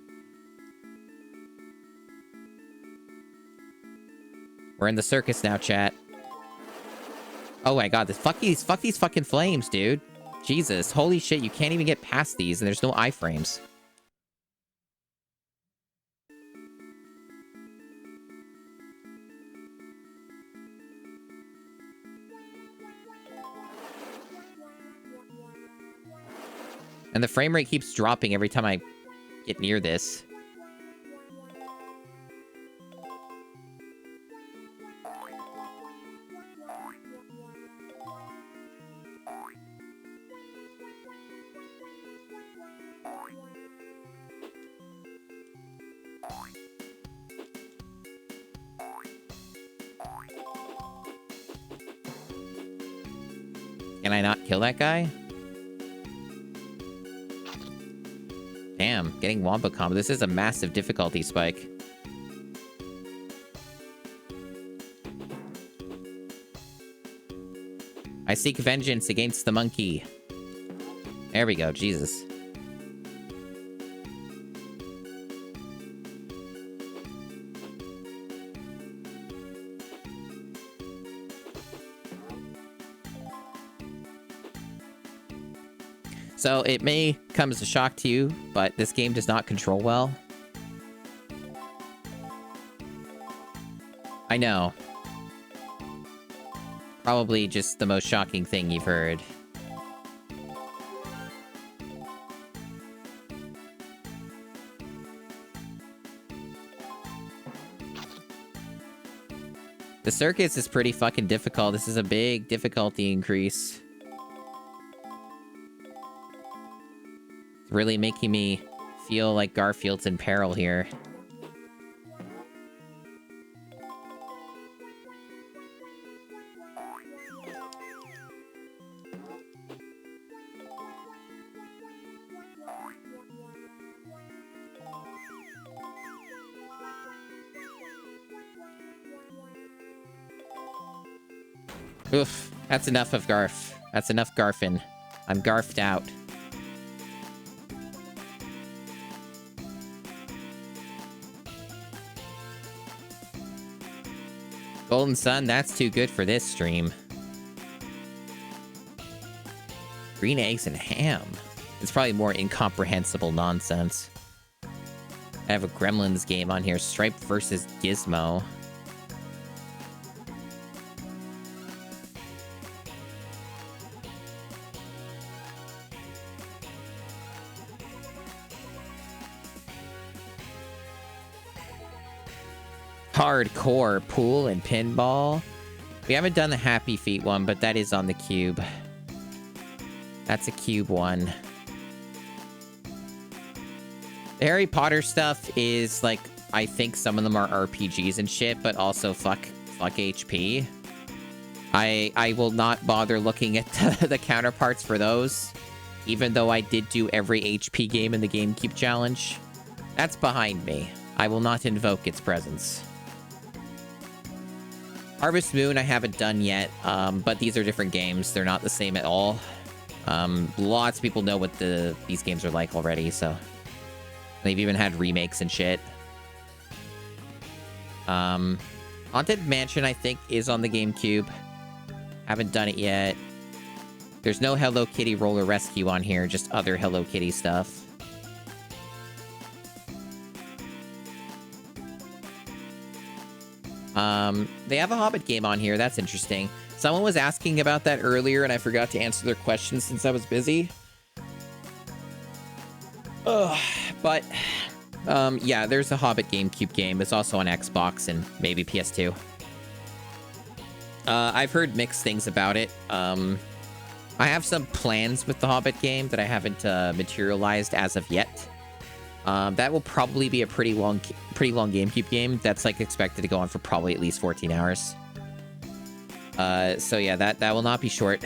[SPEAKER 1] We're in the circus now, chat. Oh my god, fuck these fucking flames, dude. Jesus, holy shit, you can't even get past these and there's no iframes. And the frame rate keeps dropping every time I get near this. Can I not kill that guy? Damn, getting Wombo combo. This is a massive difficulty spike. I seek vengeance against the monkey. There we go, Jesus. So it may come as a shock to you, but this game does not control well. I know. Probably just the most shocking thing you've heard. The circuits is pretty fucking difficult. This is a big difficulty increase. It's really making me feel like Garfield's in peril here. Oof, that's enough of Garf. That's enough Garfin. I'm Garfed out. Golden Sun, that's too good for this stream. Green eggs and ham. It's probably more incomprehensible nonsense. I have a Gremlins game on here. Stripe versus Gizmo. Hardcore pool and pinball. We haven't done the Happy Feet one, but that is on the cube. That's a cube one. The Harry Potter stuff is like, I think some of them are RPGs and shit, but also fuck HP. I will not bother looking at the counterparts for those, even though I did do every HP game in the GameCube challenge. That's behind me. I will not invoke its presence. Harvest Moon I haven't done yet, but these are different games. They're not the same at all. Lots of people know what these games are like already, so... They've even had remakes and shit. Haunted Mansion, I think, is on the GameCube. Haven't done it yet. There's no Hello Kitty Roller Rescue on here, just other Hello Kitty stuff. They have a Hobbit game on here. That's interesting. Someone was asking about that earlier, and I forgot to answer their question since I was busy. But, yeah, there's a Hobbit GameCube game. It's also on Xbox and maybe PS2. I've heard mixed things about it. I have some plans with the Hobbit game that I haven't materialized as of yet. That will probably be a pretty long GameCube game. That's like expected to go on for probably at least 14 hours. So yeah, that will not be short.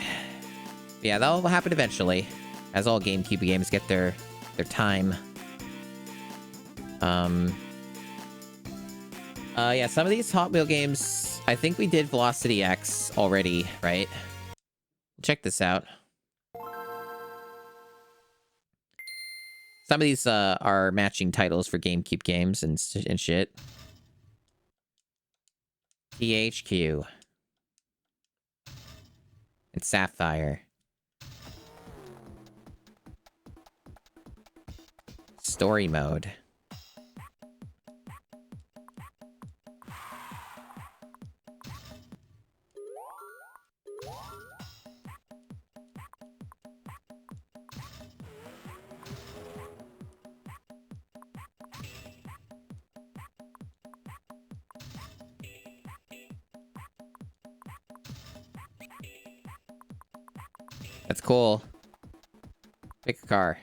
[SPEAKER 1] Yeah, that'll happen eventually, as all GameCube games get their time. Yeah, some of these Hot Wheel games, I think we did Velocity X already, right? Check this out. Some of these are matching titles for GameCube games and shit. THQ. And Sapphire. Story mode. That's cool. Pick a car.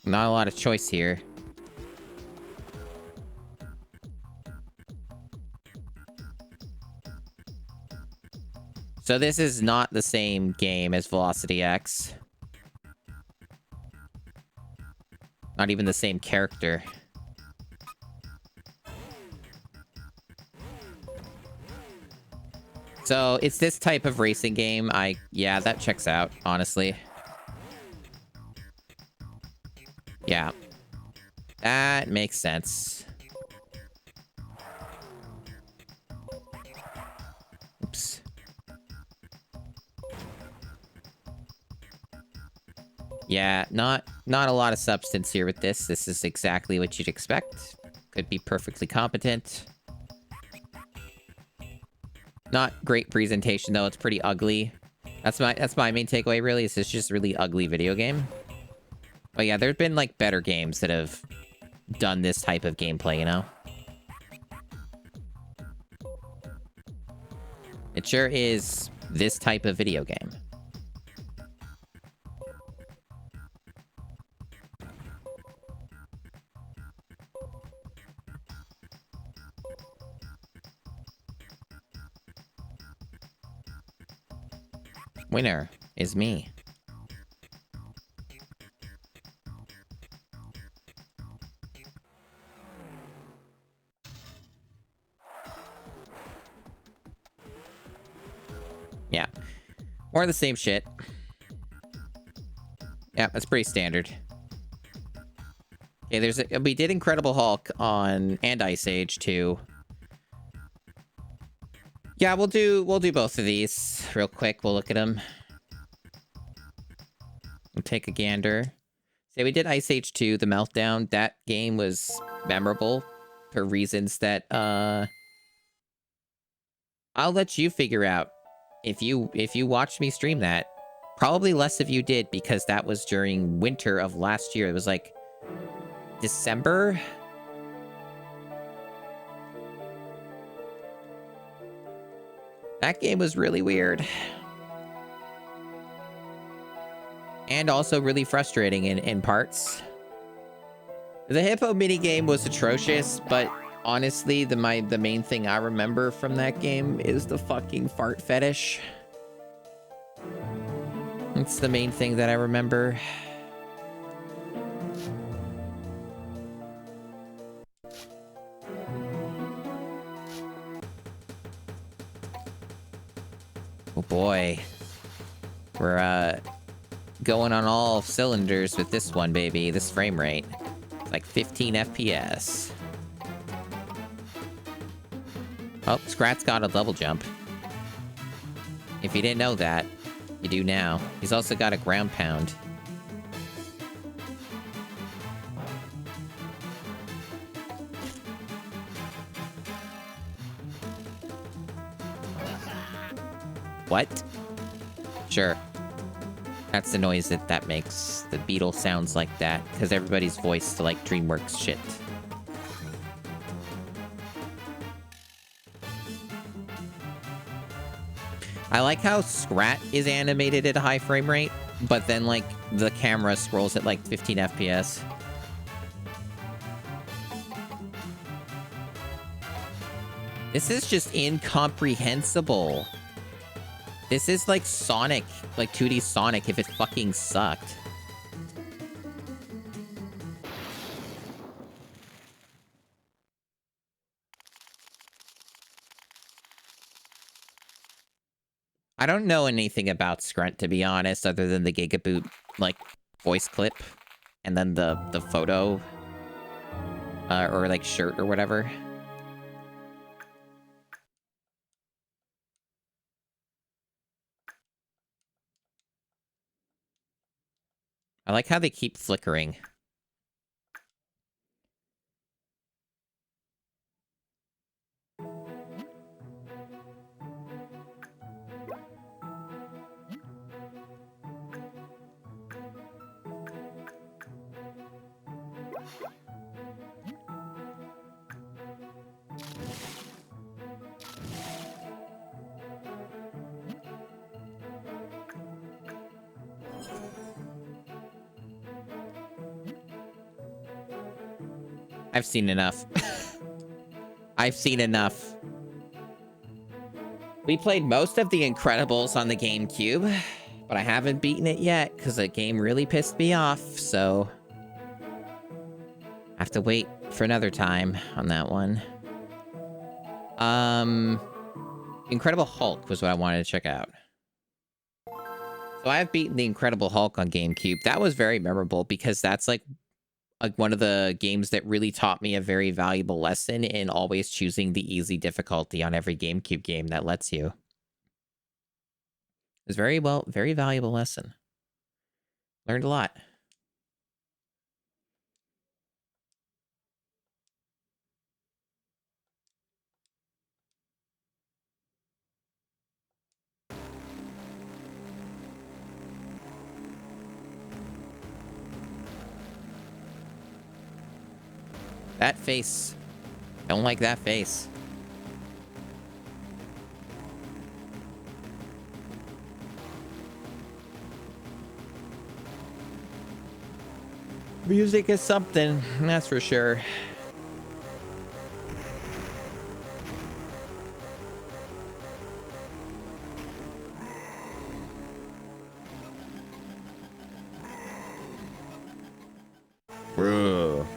[SPEAKER 1] Not a lot of choice here. So this is not the same game as Velocity X. Not even the same character. So it's this type of racing game. Yeah, that checks out, honestly. Yeah. That makes sense. Oops. Yeah, not a lot of substance here with this. This is exactly what you'd expect. Could be perfectly competent. Not great presentation though. It's pretty ugly. That's my main takeaway really. Is it's just a really ugly video game. But yeah, there's been like better games that have done this type of gameplay, you know? It sure is this type of video game. Winner is me. Yeah. More of the same shit. Yeah, that's pretty standard. Okay, we did Incredible Hulk on and Ice Age too. Yeah, we'll do both of these real quick. We'll look at them. We'll take a gander. Say we did Ice Age 2, The Meltdown. That game was memorable for reasons that I'll let you figure out. If you watched me stream that, probably less of you did because that was during winter of last year. It was like December. That game was really weird. And also really frustrating in parts. The hippo minigame was atrocious, but honestly, the main thing I remember from that game is the fucking fart fetish. It's the main thing that I remember. Oh boy. We're going on all cylinders with this one, baby. This frame rate. It's like 15 FPS. Oh, Scrat's got a double jump. If you didn't know that, you do now. He's also got a ground pound. What? Sure. That's the noise that makes. The beetle sounds like that, because everybody's voiced like DreamWorks shit. I like how Scrat is animated at a high frame rate, but then, like, the camera scrolls at, like, 15 FPS. This is just incomprehensible. This is like Sonic, like 2D Sonic if it fucking sucked. I don't know anything about Scrunt, to be honest, other than the Gigaboot, like, voice clip. And then the photo. Or, like, shirt or whatever. I like how they keep flickering. I've seen enough. I've seen enough. We played most of The Incredibles on the GameCube, but I haven't beaten it yet because the game really pissed me off, so I have to wait for another time on that one. Incredible Hulk was what I wanted to check out. So I have beaten The Incredible Hulk on GameCube. That was very memorable because that's like one of the games that really taught me a very valuable lesson in always choosing the easy difficulty on every GameCube game that lets you. It was very valuable lesson. Learned a lot. That face. Don't like that face. Music is something, that's for sure. Bro.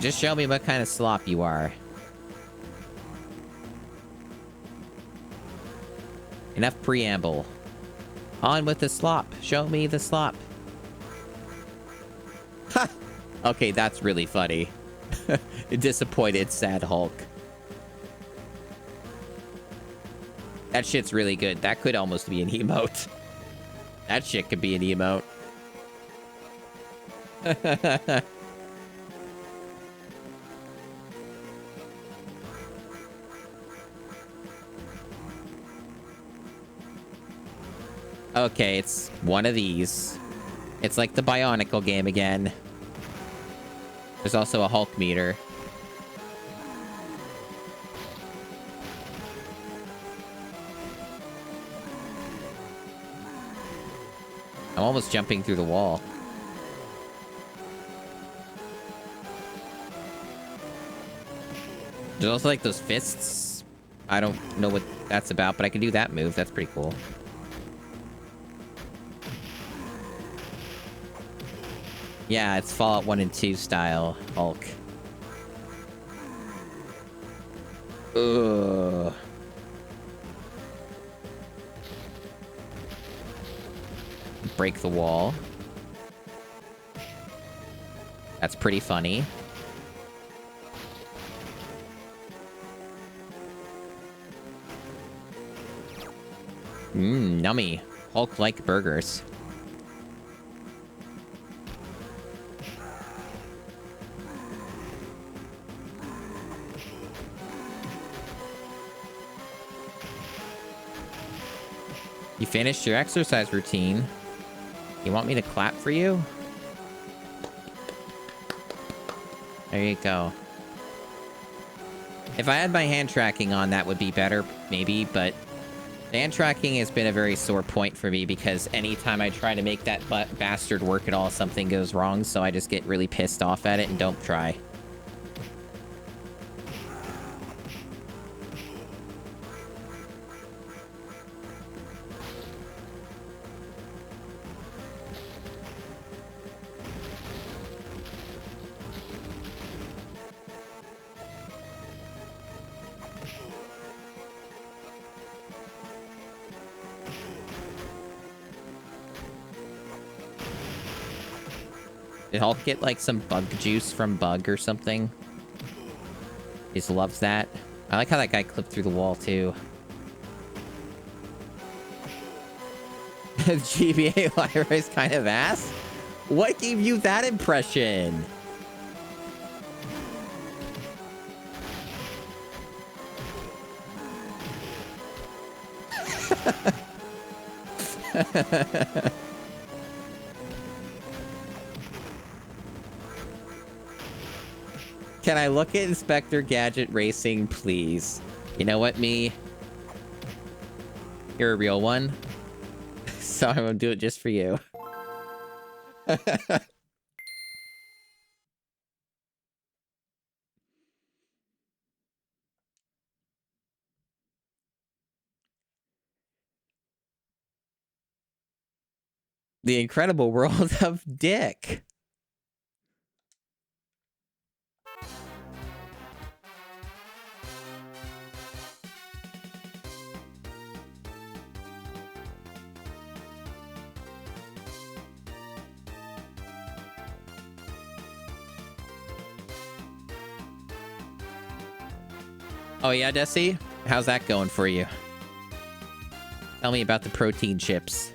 [SPEAKER 1] Just show me what kind of slop you are. Enough preamble. On with the slop. Show me the slop. Ha! Okay, that's really funny. Disappointed, sad Hulk. That shit's really good. That could almost be an emote. That shit could be an emote. Okay, it's one of these. It's like the Bionicle game again. There's also a Hulk meter. I'm almost jumping through the wall. There's also like those fists. I don't know what that's about, but I can do that move. That's pretty cool. Yeah, it's Fallout 1 and 2 style Hulk. Ugh. Break the wall. That's pretty funny. Mmm, nummy. Hulk-like burgers. You finished your exercise routine. You want me to clap for you? There you go. If I had my hand tracking on, that would be better, maybe, but hand tracking has been a very sore point for me because anytime I try to make that bastard work at all, something goes wrong, so I just get really pissed off at it and don't try. Did Hulk get, like, some bug juice from Bug or something? He just loves that. I like how that guy clipped through the wall, too. GBA Lyra's kind of ass? What gave you that impression? Can I look at Inspector Gadget Racing, please? You know what, me? You're a real one. So I'm gonna do it just for you. The Incredible World of Dick. Oh yeah, Desi? How's that going for you? Tell me about the protein chips.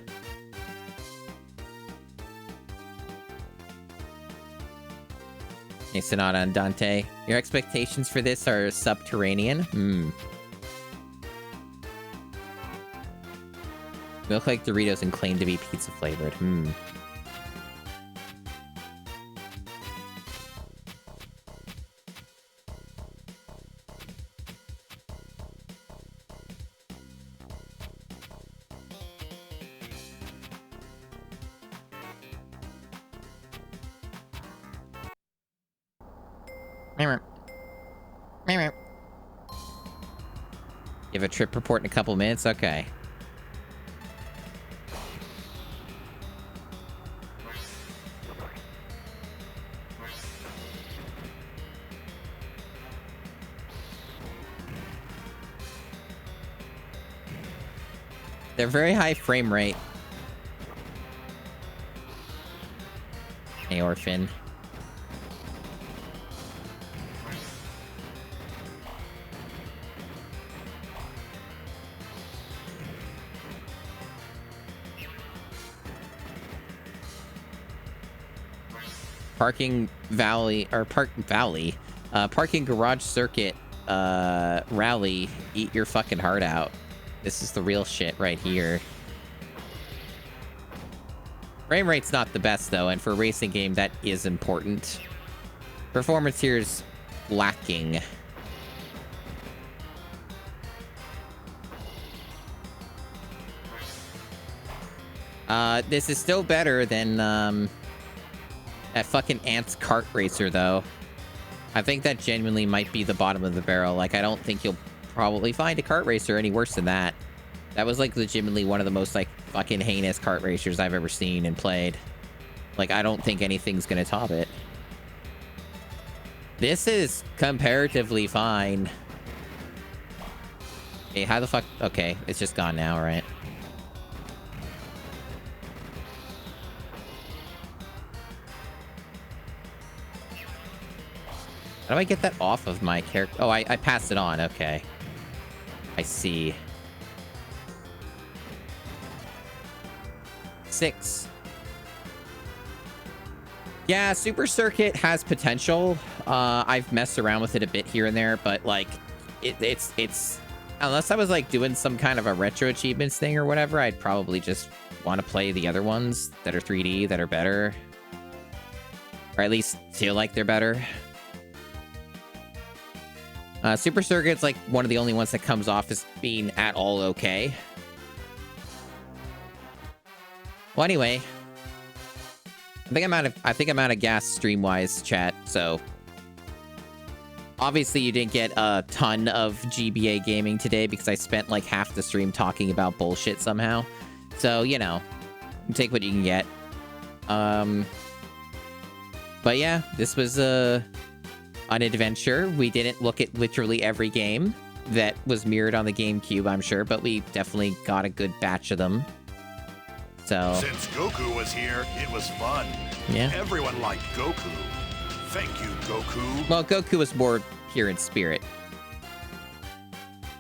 [SPEAKER 1] Hey, Sonata and Dante. Your expectations for this are subterranean? They look like Doritos and claim to be pizza flavored. You have a trip report in a couple minutes? Okay. They're very high frame rate. Hey, Orphan. Parking garage circuit rally, eat your fucking heart out. This is the real shit right here. Frame rate's not the best though, and for a racing game that is important. Performance here is lacking. This is still better than that fucking Ants Kart Racer, though. I think that genuinely might be the bottom of the barrel. Like, I don't think you'll probably find a kart racer any worse than that. That was, like, legitimately one of the most, like, fucking heinous kart racers I've ever seen and played. Like, I don't think anything's gonna top it. This is comparatively fine. Hey, how the fuck... Okay, it's just gone now, right? How do I get that off of my character? Oh, I passed it on. Okay. I see. 6. Yeah, Super Circuit has potential. I've messed around with it a bit here and there, but like, it's unless I was like doing some kind of a retro achievements thing or whatever, I'd probably just want to play the other ones that are 3D that are better, or at least feel like they're better. Super Circuit's like one of the only ones that comes off as being at all okay. Well, anyway, I think I'm out of gas stream-wise, chat. So obviously you didn't get a ton of GBA gaming today because I spent like half the stream talking about bullshit somehow. So, you know, take what you can get. But yeah, this was an adventure. We didn't look at literally every game that was mirrored on the GameCube, I'm sure, but we definitely got a good batch of them. So
[SPEAKER 2] since Goku was here, it was fun.
[SPEAKER 1] Yeah.
[SPEAKER 2] Everyone liked Goku. Thank you, Goku.
[SPEAKER 1] Well, Goku was more here in spirit.